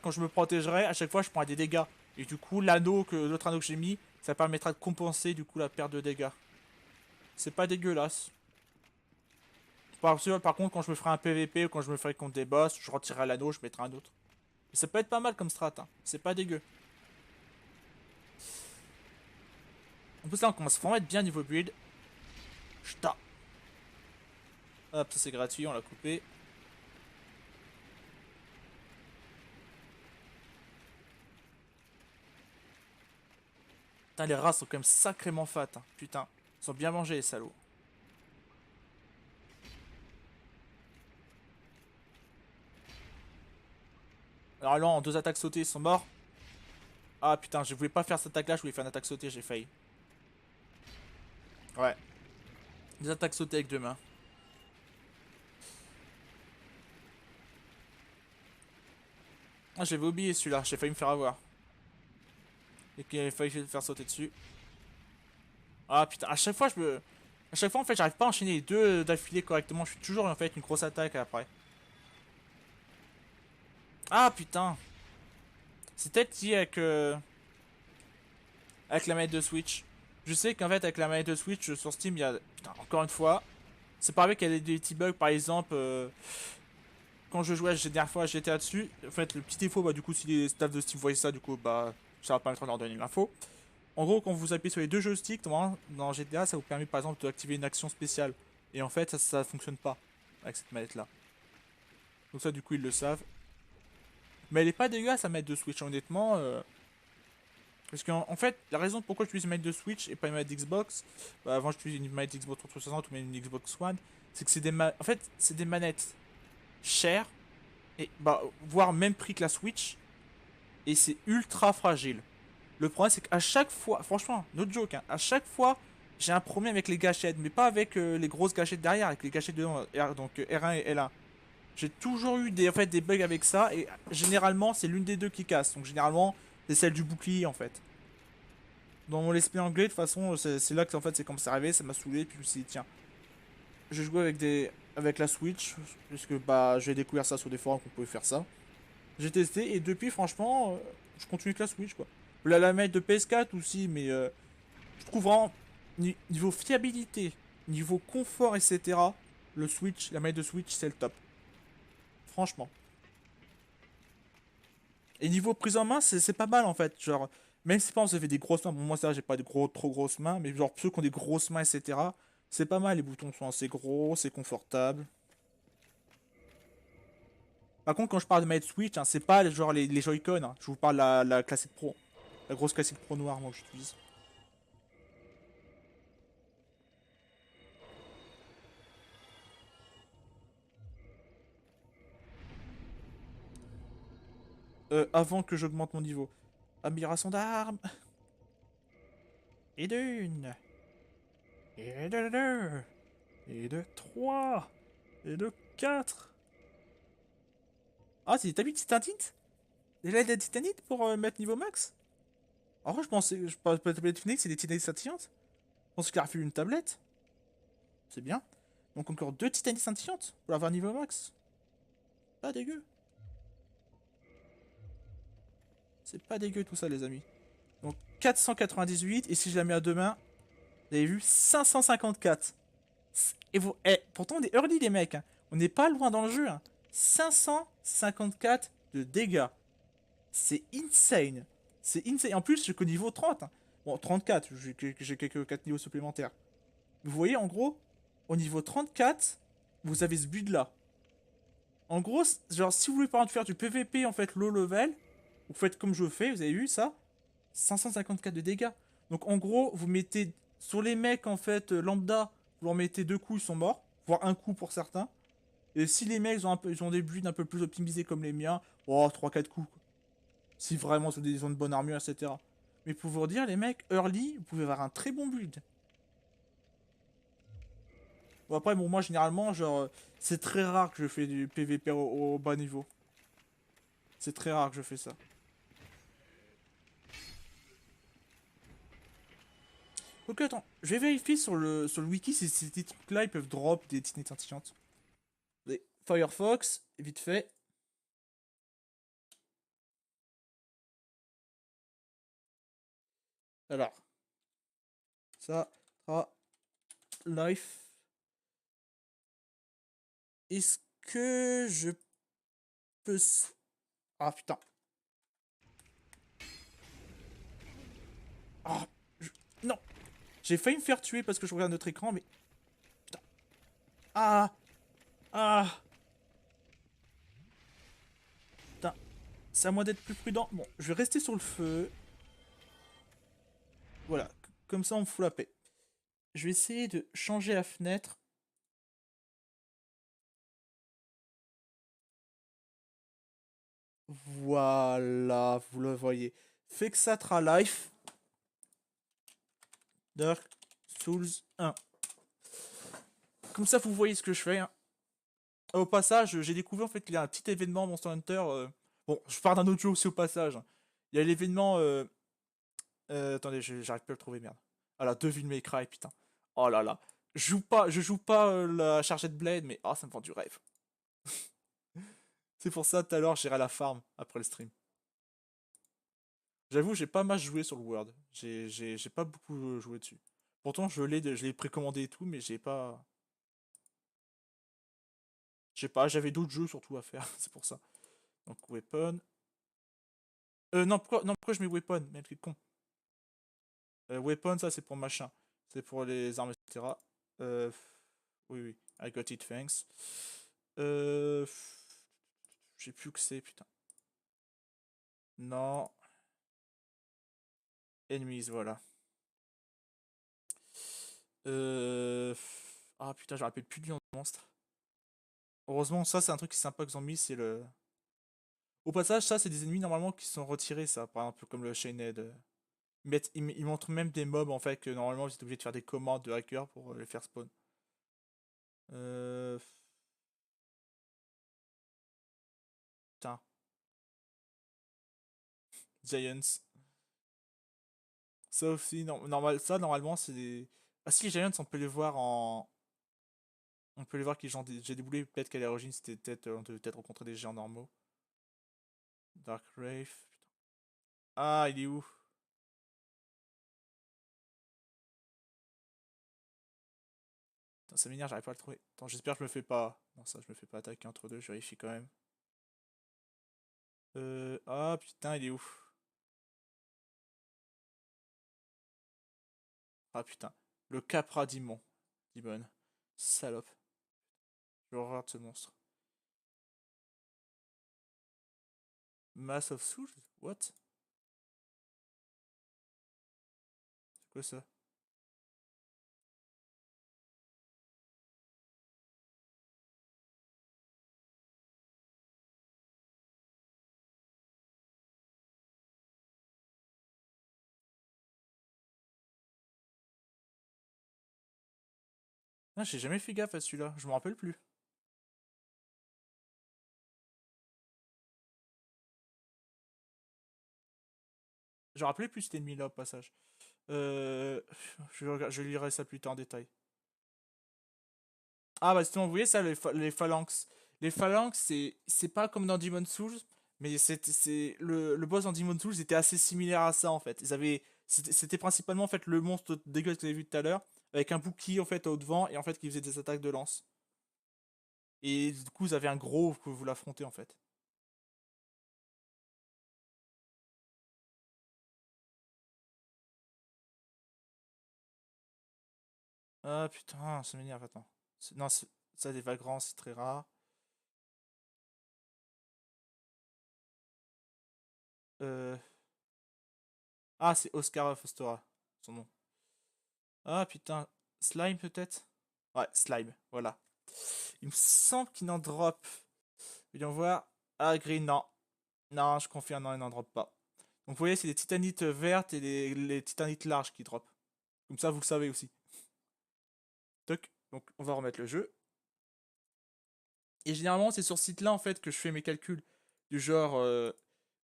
[SPEAKER 1] quand je me protégerai, à chaque fois, je prends des dégâts. Et du coup, l'autre anneau que j'ai mis, ça permettra de compenser du coup la perte de dégâts. C'est pas dégueulasse. Par contre, quand je me ferai un PVP ou quand je me ferai contre des boss, je retirerai l'anneau, je mettrai un autre. Et ça peut être pas mal comme strat, hein. C'est pas dégueu. En plus là, on commence vraiment à être bien niveau build. Ch'ta. Hop, ça c'est gratuit, on l'a coupé. Putain, les rats sont quand même sacrément fat, hein. Putain, ils sont bien mangés les salauds. Alors là, en 2 attaques sautées, ils sont morts. Ah putain, je voulais pas faire cette attaque là, je voulais faire une attaque sautée, j'ai failli. Ouais. Des attaques sautées avec 2 mains. Ah, j'avais oublié celui-là, j'ai failli me faire avoir. Et qu'il avait failli me faire sauter dessus. Ah putain, à chaque fois je me... À chaque fois en fait j'arrive pas à enchaîner les deux d'affilée correctement, je suis toujours en fait une grosse attaque après. Ah putain. C'est peut-être lié avec la manette de Switch. Je sais qu'en fait avec la manette de Switch sur Steam il y a... Putain, encore une fois. C'est pas vrai qu'il y a des petits bugs par exemple... quand je jouais la dernière fois à GTA dessus, en fait le petit défaut, bah du coup si les staffs de Steam voyaient ça, du coup bah ça va permettre de leur donner l'info. En gros, quand vous appuyez sur les deux joysticks, dans GTA, ça vous permet par exemple d'activer une action spéciale. Et en fait, ça fonctionne pas avec cette manette là. Donc ça, du coup, ils le savent. Mais elle est pas dégueulasse à mettre de Switch, honnêtement. Parce qu'en fait, la raison pourquoi j'utilise une manette de Switch et pas une manette d'Xbox, bah, avant j'utilisais une manette Xbox 360 ou même une Xbox One, c'est que en fait, c'est des manettes chères et bah voire même prix que la Switch et c'est ultra fragile. Le problème, c'est qu'à chaque fois, franchement, no joke, hein, à chaque fois, j'ai un problème avec les gâchettes, mais pas avec les grosses gâchettes derrière, avec les gâchettes devant, donc R1 et L1. J'ai toujours eu en fait, des bugs avec ça, et généralement, c'est l'une des deux qui casse. Donc, généralement, c'est celle du bouclier, en fait. Dans mon let's play anglais, de toute façon, c'est là que en fait, c'est comme ça arrivé, ça m'a saoulé, puis je me suis dit, tiens, je joué avec la Switch, puisque bah, j'ai découvert ça sur des forums qu'on pouvait faire ça. J'ai testé, et depuis, franchement, je continue avec la Switch, quoi. La manette de PS4 aussi, mais je trouve vraiment, niveau fiabilité, niveau confort, etc., le Switch, la manette de Switch, c'est le top. Franchement. Et niveau prise en main, c'est pas mal en fait. Genre, même si pas vous avez des grosses mains, bon, moi ça, j'ai pas de trop grosses mains, mais genre, ceux qui ont des grosses mains, etc., c'est pas mal. Les boutons sont assez gros, c'est confortable. Par contre, quand je parle de manette Switch, hein, c'est pas genre les Joy-Con, hein. Je vous parle de la Classic Pro. La grosse Classic Pro noire, moi, que j'utilise. Avant que j'augmente mon niveau. Admiration d'armes. Et d'une. Et de deux. Et de trois. Et de quatre. Ah, t'as mis Titanite? Déjà, il y a des Titanite pour mettre niveau max? En vrai, je pense que la tablette Phoenix, c'est des Titanites scintillantes. Je pense qu'il a refait une tablette. C'est bien. Donc encore deux Titanites scintillantes pour avoir niveau max. Pas dégueu. C'est pas dégueu tout ça, les amis. Donc 498, et si je la mets à deux mains, vous avez vu 554. Et vous, pourtant on est early les mecs, hein. On n'est pas loin dans le jeu, hein. 554 de dégâts. C'est insane. C'est insane. En plus, je suis qu'au niveau 30, hein. Bon, 34, j'ai quelques 4 niveaux supplémentaires. Vous voyez, en gros, au niveau 34, vous avez ce build-là. En gros, genre, si vous voulez par exemple faire du PVP, en fait, low level, vous faites comme je fais, vous avez vu ça? 554 de dégâts. Donc, en gros, vous mettez sur les mecs, en fait, lambda, vous leur mettez deux coups, ils sont morts. Voire un coup pour certains. Et si les mecs ils ont des builds un peu plus optimisés comme les miens, oh, 3-4 coups. Si vraiment ils ont une bonne armure, etc. Mais pour vous dire, les mecs, early, vous pouvez avoir un très bon build. Bon, après, bon, moi, généralement, genre, c'est très rare que je fais du PVP au bas niveau. C'est très rare que je fais ça. Ok, attends, je vais vérifier sur le wiki si ces trucs-là, ils peuvent drop des teenettes scintillantes. Firefox, vite fait. Alors, ça, life. Est-ce que je peux... Ah, putain. Ah, non. J'ai failli me faire tuer parce que je regarde notre écran, mais... Putain. Ah. Ah. Putain. C'est à moi d'être plus prudent. Bon, je vais rester sur le feu. Voilà. Comme ça, on me fout la paix. Je vais essayer de changer la fenêtre. Voilà, vous le voyez. Fexatra Life. Dark Souls 1. Comme ça, vous voyez ce que je fais, hein. Au passage, j'ai découvert en fait qu'il y a un petit événement Monster Hunter Bon, je parle d'un autre jeu aussi au passage. Il y a l'événement... attendez, j'arrive plus à le trouver, merde. Ah là, Devil May Cry, putain. Oh là là. Je joue pas la chargée de Blade, mais ça me vend du rêve. C'est pour ça, tout à l'heure, j'irai à la farm après le stream. J'avoue, j'ai pas mal joué sur le World. J'ai pas beaucoup joué dessus. Pourtant, je l'ai précommandé et tout, mais j'ai pas... Je sais pas, j'avais d'autres jeux surtout à faire, c'est pour ça. Donc, Weapon. Non, pourquoi je mets Weapon? Même que con. Weapon, ça, c'est pour machin. C'est pour les armes, etc. Euh... Oui, oui. I got it, thanks. Euh... J'ai plus que c'est, putain. Non. Enemies, voilà. Ah putain, je me rappelle plus du nom de monstre. Heureusement, ça c'est un truc qui est sympa qu'ils ont mis, c'est le... Au passage, ça c'est des ennemis normalement qui sont retirés, ça, par exemple comme le Chained. Ils montrent même des mobs en fait que normalement vous êtes obligé de faire des commandes de hacker pour les faire spawn. Euh... Putain. Giants. Ça aussi, ça normalement c'est des... Ah si, Giants on peut les voir en... On peut les voir qui j'ai déboulé, peut-être qu'à l'origine c'était peut-être... On devait peut-être rencontrer des géants normaux. Dark Wraith. Putain. Ah, il est où? Putain, ça m'énerve, j'arrive pas à le trouver. Attends, j'espère que je me fais pas... Non, ça, je me fais pas attaquer entre deux, je vérifie quand même. Ah, putain, il est où? Ah, putain. Le Capra Dimon. Dimon. Salope. J'ai horreur de ce monstre. Mass of Souls? What? C'est quoi ça? Ah, j'ai jamais fait gaffe à celui-là, je me rappelle plus. Je me rappelais plus cet ennemi-là au passage. Euh... je lirai ça plus tard en détail. Ah bah justement, vous voyez ça, les phalanx. Les phalanx, c'est pas comme dans Demon Souls, mais le boss dans Demon Souls était assez similaire à ça en fait. C'était principalement en fait le monstre dégueulasse que vous avez vu tout à l'heure, avec un bouclier en fait au devant et en fait qui faisait des attaques de lance. Et du coup, vous avez un gros que vous l'affrontez en fait. Ah putain, ça m'énerve, attends. Non, ça des vagrants, c'est très rare. Euh... Ah, c'est Oscar Fostora, son nom. Ah putain, Slime peut-être? Ouais, Slime, voilà. Il me semble qu'il n'en drop. Voyons voir. Ah, Green, non. Non, je confirme, non, il n'en drop pas. Donc vous voyez, c'est les titanites vertes et les titanites larges qui drop. Comme ça, vous le savez aussi. Toc. Donc on va remettre le jeu. Et généralement, c'est sur ce site-là en fait que je fais mes calculs. Du genre,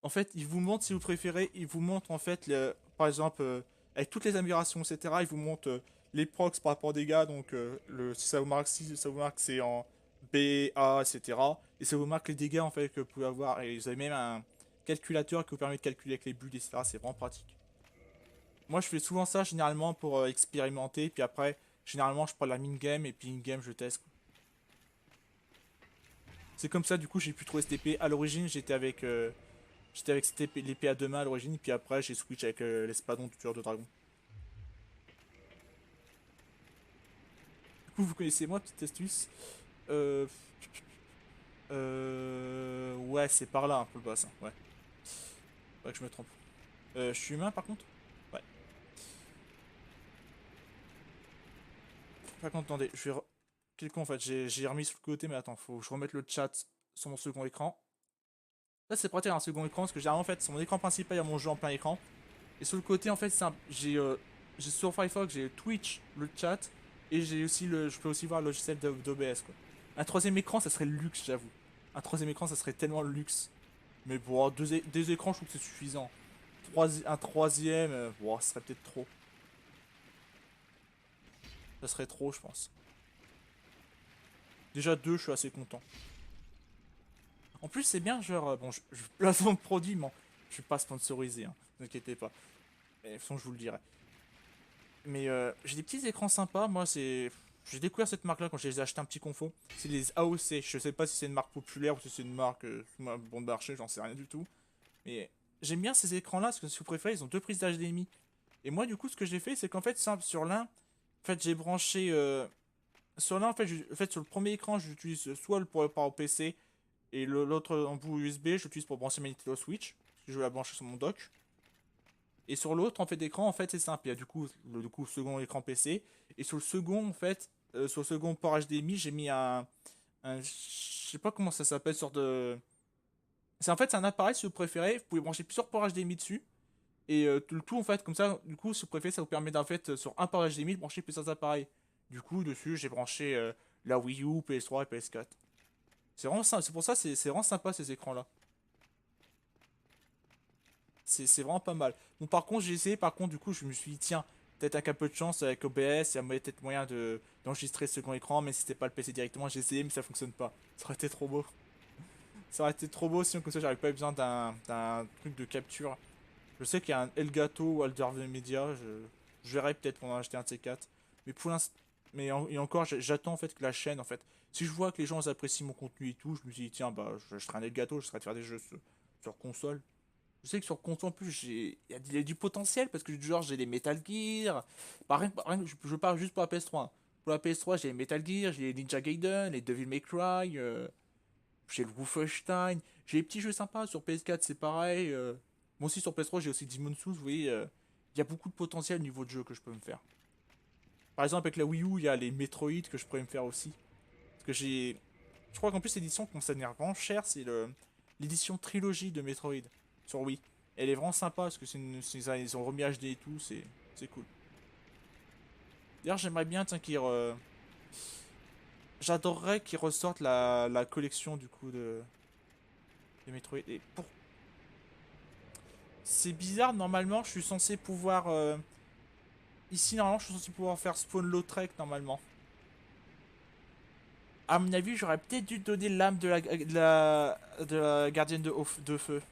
[SPEAKER 1] en fait, il vous montre si vous préférez, il vous montre en fait, par exemple, avec toutes les améliorations, etc. Il vous montre les procs par rapport aux dégâts. Donc, si ça vous marque, c'est en B, A, etc. Et ça vous marque les dégâts en fait que vous pouvez avoir. Et vous avez même un calculateur qui vous permet de calculer avec les bulles, etc. C'est vraiment pratique. Moi, je fais souvent ça généralement pour expérimenter. Puis après, généralement, je prends la min-game et puis in-game, je teste. C'est comme ça, du coup, j'ai pu trouver cette épée. À l'origine, j'étais avec l'épée à deux mains à l'origine, puis après, j'ai switch avec l'espadon du tueur de dragon. Du coup, vous connaissez moi, petite astuce. Euh... Ouais, c'est par là un peu le bassin, ouais. Ouais, que je me trompe. Je suis humain par contre? Ouais. Par contre, attendez, je vais. Quel con en fait, j'ai remis sur le côté, mais attends, faut que je remette le chat sur mon second écran. Là, c'est pratique un second écran, parce que généralement, en fait, sur mon écran principal, il y a mon jeu en plein écran. Et sur le côté, en fait, j'ai sur Firefox, j'ai Twitch, le chat, et je peux aussi voir le logiciel d'OBS quoi. Un troisième écran, ça serait le luxe, j'avoue. Un troisième écran, ça serait tellement le luxe. Mais bon, deux écrans, je trouve que c'est suffisant. Un troisième, bon, ce serait peut-être trop. Ça serait trop, je pense. Déjà deux, je suis assez content. En plus, c'est bien, genre, bon, je place mon produit, mais je suis pas sponsorisé, hein, ne vous inquiétez pas. Mais de toute façon, je vous le dirai. Mais j'ai des petits écrans sympas, moi, c'est... J'ai découvert cette marque-là quand je les ai achetés un petit confort. C'est les AOC, je sais pas si c'est une marque populaire ou si c'est une marque bon marché, j'en sais rien du tout. Mais j'aime bien ces écrans-là, parce que si vous préférez, ils ont deux prises d'HDMI. Et moi, du coup, ce que j'ai fait, c'est qu'en fait, simple, sur l'un, en fait, j'ai branché... sur l'un, en fait, sur le premier écran, j'utilise soit le pour par PC, et l'autre en bout USB, j'utilise pour brancher ma Nintendo Switch, parce que je vais la brancher sur mon dock. Et sur l'autre, en fait, d'écran, en fait, c'est simple. Il y a du coup, second écran PC. Et sur le second, en fait, sur le second port HDMI, j'ai mis je sais pas comment ça s'appelle, sorte de... En fait, c'est un appareil, si vous préférez. Vous pouvez brancher plusieurs ports HDMI dessus. Et le tout, en fait, comme ça, du coup, si vous préférez, ça vous permet, en fait, sur un port HDMI, de brancher plusieurs appareils. Du coup, dessus, j'ai branché la Wii U, PS3 et PS4. C'est vraiment ça, c'est pour ça, c'est vraiment sympa ces écrans-là. C'est vraiment pas mal. Bon, par contre, j'ai essayé, par contre, du coup, je me suis dit, tiens, peut-être avec un peu de chance avec OBS, il y a peut-être moyen d'enregistrer ce second écran, mais si c'était pas le PC directement, j'ai essayé, mais ça fonctionne pas. Ça aurait été trop beau. Ça aurait été trop beau, sinon comme ça, j'aurais pas eu besoin d'un truc de capture. Je sais qu'il y a un Elgato ou Alder Media, je verrai peut-être pour en acheter un de ces quatre. Mais pour l'instant, et encore, j'attends en fait que la chaîne, en fait, si je vois que les gens apprécient mon contenu et tout, je me dis, tiens, bah, je serai un Elgato, je serai de faire des jeux sur console. Je sais que sur console en plus, il y a du potentiel parce que genre j'ai les Metal Gear. Je parle juste pour la PS3, hein. Pour la PS3, j'ai les Metal Gear, j'ai les Ninja Gaiden, les Devil May Cry, j'ai le Wolfenstein. J'ai les petits jeux sympas sur PS4, c'est pareil. Moi aussi sur PS3, j'ai aussi Demon's Souls. Vous voyez, il y a beaucoup de potentiel au niveau de jeu que je peux me faire. Par exemple, avec la Wii U, il y a les Metroid que je pourrais me faire aussi. Parce que j'ai. Je crois qu'en plus, l'édition qu'on ça venir vraiment cher, c'est l'édition trilogie de Metroid sur Wii. Elle est vraiment sympa parce que ils ont remis HD et tout, c'est cool. D'ailleurs, j'aimerais bien, tiens, j'adorerais qu'ils ressortent la collection du coup de Metroid. Et pour... C'est bizarre, normalement, je suis censé pouvoir. Ici, normalement, je suis censé pouvoir faire spawn Lautrec normalement. À mon avis, j'aurais peut-être dû donner l'âme de la gardienne de feu.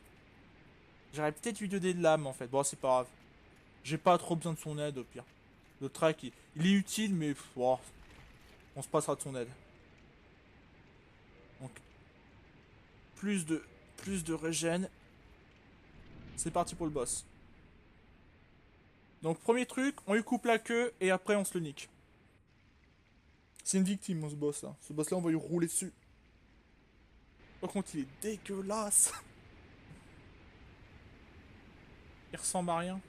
[SPEAKER 1] J'aurais peut-être dû donner de l'âme en fait. Bon, c'est pas grave. J'ai pas trop besoin de son aide au pire. Le track, il est utile, mais bon, on se passera de son aide. Donc, plus de, plus de régène. C'est parti pour le boss. Donc, premier truc, on lui coupe la queue et après on se le nique. C'est une victime, ce boss là. Ce boss là, on va lui rouler dessus. Par contre, il est dégueulasse. Il ressemble à rien.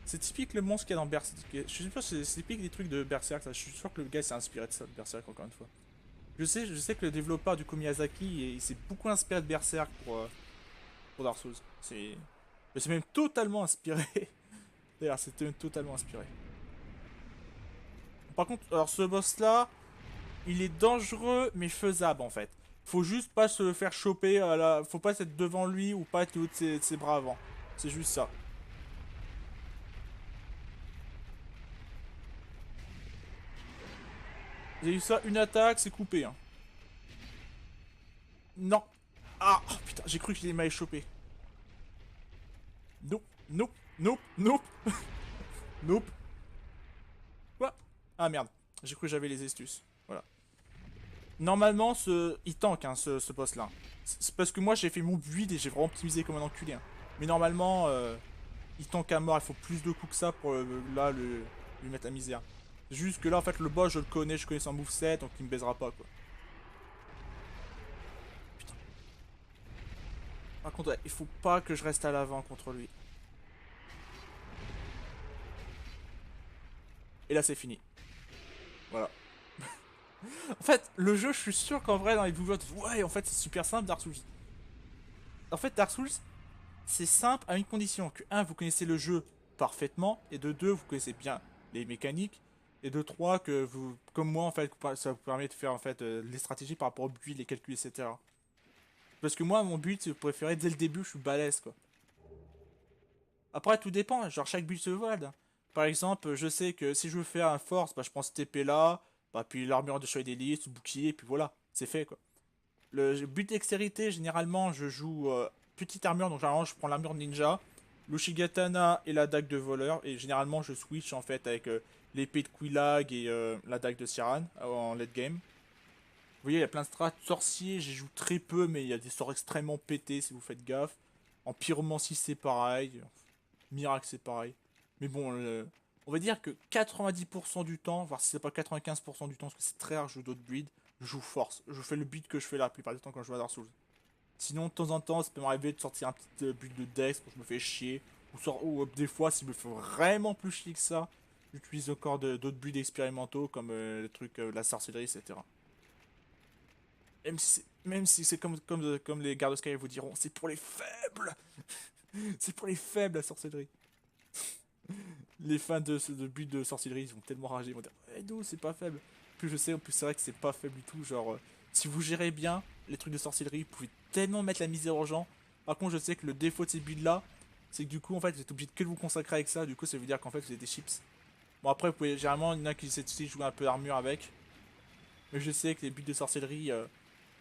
[SPEAKER 1] C'est typique le monstre qu'il y a dans Berserk. Je sais pas, c'est typique des trucs de Berserk. Ça. Je suis sûr que le gars s'est inspiré de ça, de Berserk, encore une fois. Je sais que le développeur du coup Miyazaki, il s'est beaucoup inspiré de Berserk pour Dark Souls. C'est même totalement inspiré. D'ailleurs, c'était même totalement inspiré. Par contre, alors ce boss là, il est dangereux mais faisable en fait. Faut juste pas se faire choper faut pas être devant lui ou pas être le haut de ses bras avant. C'est juste ça. J'ai eu ça, une attaque, c'est coupé. Hein. Non. Ah, oh, putain, j'ai cru qu'il m'avait chopé. Nope, nope, nope, nope. Nope. Quoi? Ah merde, j'ai cru que j'avais les astuces. Voilà. Normalement, il tank, hein, ce boss-là. C'est parce que moi, j'ai fait mon build et j'ai vraiment optimisé comme un enculé. Hein. Mais normalement, il tank à mort. Il faut plus de coups que ça pour, lui mettre la misère. C'est juste que là, en fait, le boss, je connais son moveset, donc il me baisera pas, quoi. Putain. Par contre, ouais, il faut pas que je reste à l'avant contre lui. Et là, c'est fini. Voilà. En fait, le jeu, je suis sûr qu'en vrai, dans les downloads, ouais, en fait, c'est super simple, Dark Souls. En fait, Dark Souls, c'est simple à une condition. Que, un, vous connaissez le jeu parfaitement, et de deux, vous connaissez bien les mécaniques. Et de 3 que vous, comme moi en fait, ça vous permet de faire en fait les stratégies par rapport au build, les calculs, etc. Parce que moi, mon build, si vous préférez, dès le début, je suis balèze quoi. Après, tout dépend, genre chaque build se valide. Par exemple, je sais que si je veux faire un force, bah, je prends ce TP là, bah, puis l'armure de Chevalier d'élite, bouclier, et puis voilà, c'est fait quoi. Le but dextérité, généralement, je joue petite armure, donc généralement, je prends l'armure ninja, l'Ushigatana et la dague de voleur, et généralement, je switch en fait avec l'épée de Quilag et la dague de Siran en late game. Vous voyez, il y a plein de strats. Sorcier, j'y joue très peu, mais il y a des sorts extrêmement pétés si vous faites gaffe. En pyromancie, c'est pareil. Miracle, c'est pareil. Mais bon, on va dire que 90% du temps, voire si c'est pas 95% du temps, parce que c'est très rare que je joue d'autres builds, je joue force. Je fais le build que je fais la plupart du temps quand je joue à Dark Souls. Sinon, de temps en temps, ça peut m'arriver de sortir un petit build de Dex quand je me fais chier. Ou des fois, s'il me fait vraiment plus chier que ça, j'utilise encore d'autres builds expérimentaux comme le truc, la sorcellerie, etc. Même si c'est comme les gardes Sky vous diront, c'est pour les faibles. C'est pour les faibles la sorcellerie. Les fans de but de sorcellerie, ils vont tellement rager, ils vont dire non, c'est pas faible. Plus je sais, en plus c'est vrai que c'est pas faible du tout. Genre, si vous gérez bien les trucs de sorcellerie, vous pouvez tellement mettre la misère aux gens. Par contre, je sais que le défaut de ces builds là, c'est que du coup, en fait, vous êtes obligé de que vous consacrer avec ça. Du coup, ça veut dire qu'en fait, vous êtes des chips. Bon, après, vous pouvez, généralement, il y en a qui essaient de jouer un peu d'armure avec. Mais je sais que les buts de sorcellerie,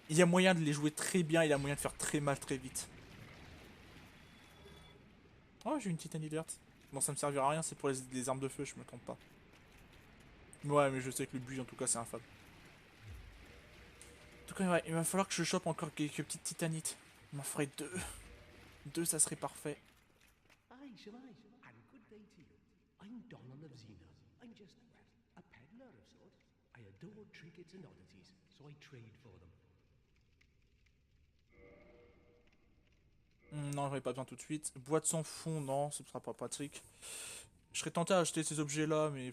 [SPEAKER 1] il y a moyen de les jouer très bien, il y a moyen de faire très mal très vite. Oh, j'ai une Titan Alert. Bon, ça me servira à rien, c'est pour les armes de feu, je me trompe pas. Ouais, mais je sais que le but, en tout cas, c'est infâme. En tout cas, ouais, il va falloir que je chope encore quelques petites titanites. Il m'en ferait deux. Deux, ça serait parfait.
[SPEAKER 2] Aye, Shemai, and good day to you. I'm Donald of Xena. I'm just, well, a peddler of sorts. I adore trinkets and oddities, so I trade for them.
[SPEAKER 1] Non, j'en ai pas besoin tout de suite. Boîte sans fond, non, ce sera pas pratique. Je serais tenté à acheter ces objets-là, mais...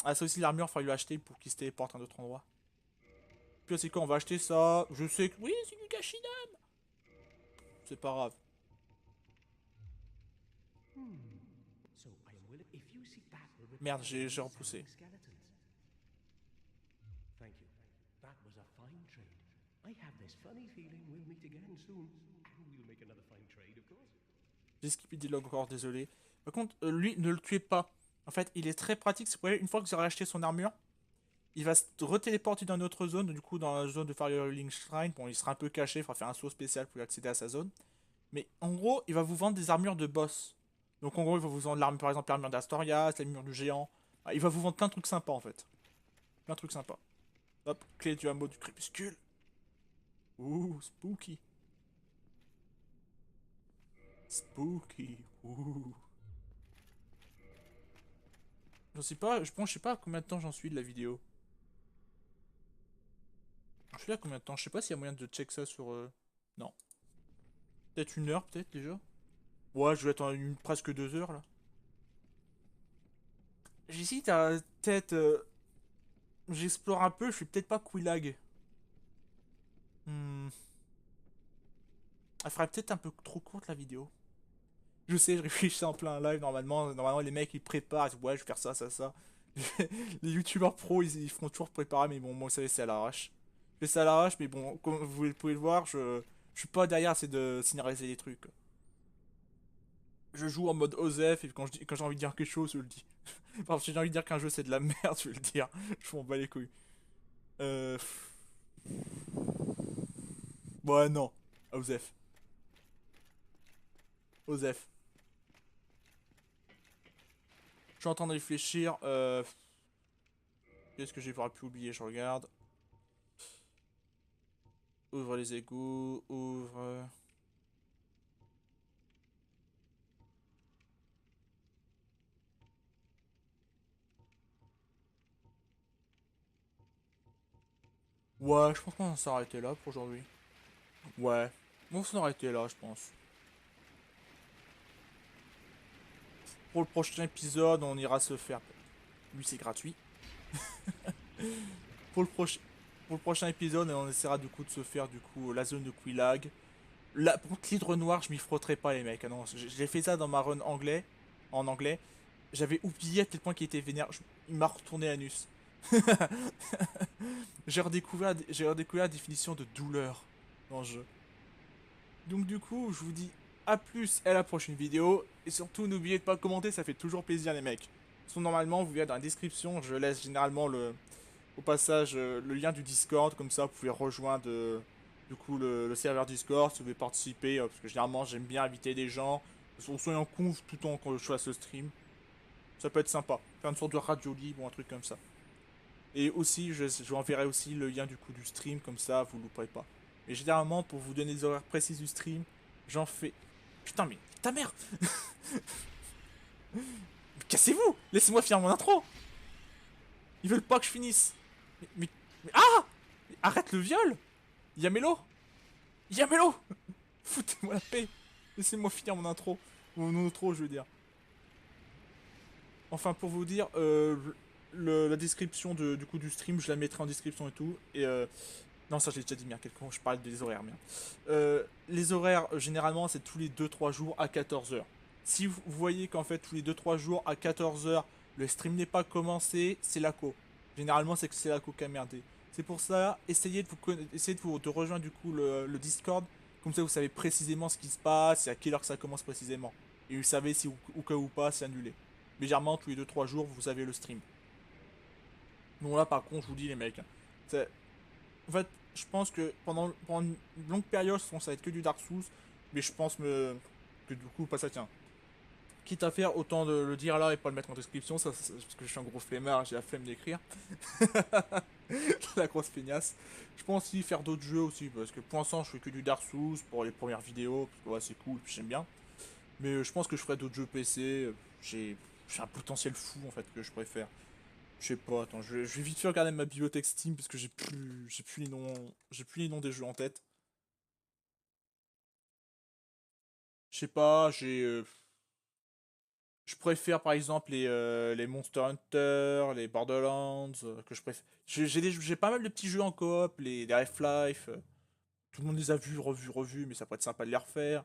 [SPEAKER 1] Ah, ça aussi, l'armure, il faudrait lui acheter pour qu'il se téléporte à un autre endroit. Puis c'est quoi, on va acheter ça. Je sais que... Oui, c'est du Gashinam. C'est pas grave.
[SPEAKER 2] So I am willing, if you seek that will
[SPEAKER 1] Merde,
[SPEAKER 2] require
[SPEAKER 1] j'ai repoussé.
[SPEAKER 2] skeletons. Thank you. That was a fine trade. I have this funny feeling we'll meet again soon, and we'll make another fine trade, of course.
[SPEAKER 1] J'ai skippé des logs encore, désolé. Par contre, lui, ne le tuez pas. En fait, il est très pratique. C'est pour une fois que vous aurez acheté son armure, il va se retéléporter dans une autre zone. Du coup, dans la zone de Firelink Shrine. Bon, il sera un peu caché. Il faudra faire un saut spécial pour accéder à sa zone. Mais en gros, il va vous vendre des armures de boss. Donc en gros, il va vous vendre l'armure, par exemple, l'armure d'Astorias, l'armure du géant. Il va vous vendre plein de trucs sympas en fait. Plein de trucs sympas. Hop, clé du hameau du crépuscule. Ouh, spooky. Spooky. Ouh. Je sais pas, je sais pas à combien de temps j'en suis de la vidéo. Je suis là à combien de temps? Je sais pas s'il y a moyen de check ça sur... Non. Peut-être une heure, peut-être déjà? Ouais, je vais être en presque 2 heures là. J'hésite à peut-être... j'explore un peu, je suis peut-être pas Quilag. Hmm. Elle ferait peut-être un peu trop courte la vidéo. Je sais, je réfléchis en plein live. Normalement les mecs ils préparent. Ils disent, ouais, je vais faire ça, ça, ça. Les youtubeurs pros ils font toujours préparer, mais bon, moi, vous savez, c'est à l'arrache. Je fais ça à l'arrache, mais bon, comme vous pouvez le voir, je suis pas derrière, c'est de scénariser les trucs. Je joue en mode OSEF et quand j'ai envie de dire quelque chose, je le dis. Enfin, si j'ai envie de dire qu'un jeu c'est de la merde, je vais le dire. Je m'en bats les couilles. Euh. Ouais, non. OSEF. OSEF. Je suis en train de réfléchir. Qu'est-ce que j'ai pu oublier? Je regarde. Ouvre les égouts. Ouvre. Ouais, je pense qu'on va s'arrêter là pour aujourd'hui. Ouais. On va s'arrêter là, je pense. Pour le prochain épisode, on ira se faire. Lui, c'est gratuit. pour le prochain. Pour le prochain épisode, on essaiera du coup de se faire du coup la zone de Quilag. Pour l'hydre noir, je m'y frotterai pas les mecs. Ah non, j'ai fait ça dans ma run anglais, en anglais. J'avais oublié à tel point qu'il était vénère. Il m'a retourné l'anus. J'ai redécouvert la définition de douleur dans le jeu. Donc du coup, je vous dis à plus et à la prochaine vidéo. Et surtout, n'oubliez de pas commenter, ça fait toujours plaisir les mecs. Sinon, normalement, vous verrez dans la description, je laisse généralement au passage le lien du Discord. Comme ça, vous pouvez rejoindre du coup le serveur Discord si vous voulez participer. Parce que généralement, j'aime bien inviter des gens. On soit en conf tout le temps quand je fasse le stream. Ça peut être sympa. Faire une sorte de radio libre ou un truc comme ça. Et aussi, je enverrai aussi le lien du coup du stream, comme ça vous louperez pas. Et généralement, pour vous donner les horaires précis du stream, j'en fais. Putain, mais ta mère! Mais cassez-vous! Laissez-moi finir mon intro! Ils veulent pas que je finisse! Ah! Arrête le viol! Yamelo! Yamelo! Foutez-moi la paix! Laissez-moi finir mon intro. Mon outro, je veux dire. Enfin, pour vous dire, la description du coup du stream, je la mettrai en description et tout. Et non, ça j'ai déjà dit, merde, quelqu'un, je parle des horaires, merde. Les horaires, généralement, c'est tous les 2-3 jours à 14h. Si vous voyez qu'en fait, tous les 2-3 jours à 14h, le stream n'est pas commencé, c'est la co. Généralement, c'est que c'est la co qui a merdé. C'est pour ça, essayez de rejoindre du coup le Discord. Comme ça, vous savez précisément ce qui se passe et à quelle heure ça commence précisément. Et vous savez si au cas ou pas, c'est annulé. Légèrement, tous les 2-3 jours, vous avez le stream. Bon, là, par contre, je vous dis, les mecs, en fait, je pense que pendant une longue période, ça va être que du Dark Souls. Mais je pense que du coup, pas ça tient. Quitte à faire, autant de le dire là et pas le mettre en description, parce que je suis un gros flemmard, j'ai la flemme d'écrire. La grosse feignasse. Je pense aussi faire d'autres jeux aussi, parce que pour l'instant, je fais que du Dark Souls pour les premières vidéos, parce que ouais, c'est cool, puis j'aime bien. Mais je pense que je ferai d'autres jeux PC. J'ai un potentiel fou en fait que je préfère. Je sais pas, attends, je vais vite fait regarder ma bibliothèque Steam parce que j'ai plus les noms des jeux en tête. Je sais pas, je préfère par exemple les Monster Hunter, les Borderlands, que je préfère. J'ai pas mal de petits jeux en coop, les Half-Life. Tout le monde les a vus, revus, revus, mais ça pourrait être sympa de les refaire.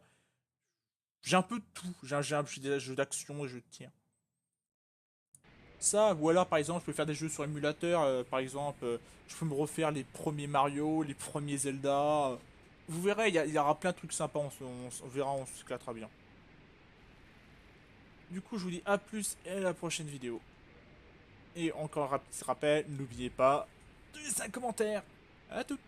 [SPEAKER 1] J'ai un peu de tout. J'ai des jeux d'action, des jeux de tir. Ça, ou alors par exemple, je peux faire des jeux sur émulateur. Par exemple, je peux me refaire les premiers Mario, les premiers Zelda. Vous verrez, il y aura plein de trucs sympas. On verra, on s'éclatera bien. Du coup, je vous dis à plus et à la prochaine vidéo. Et encore un petit rappel, n'oubliez pas de laisser un commentaire. À toutes!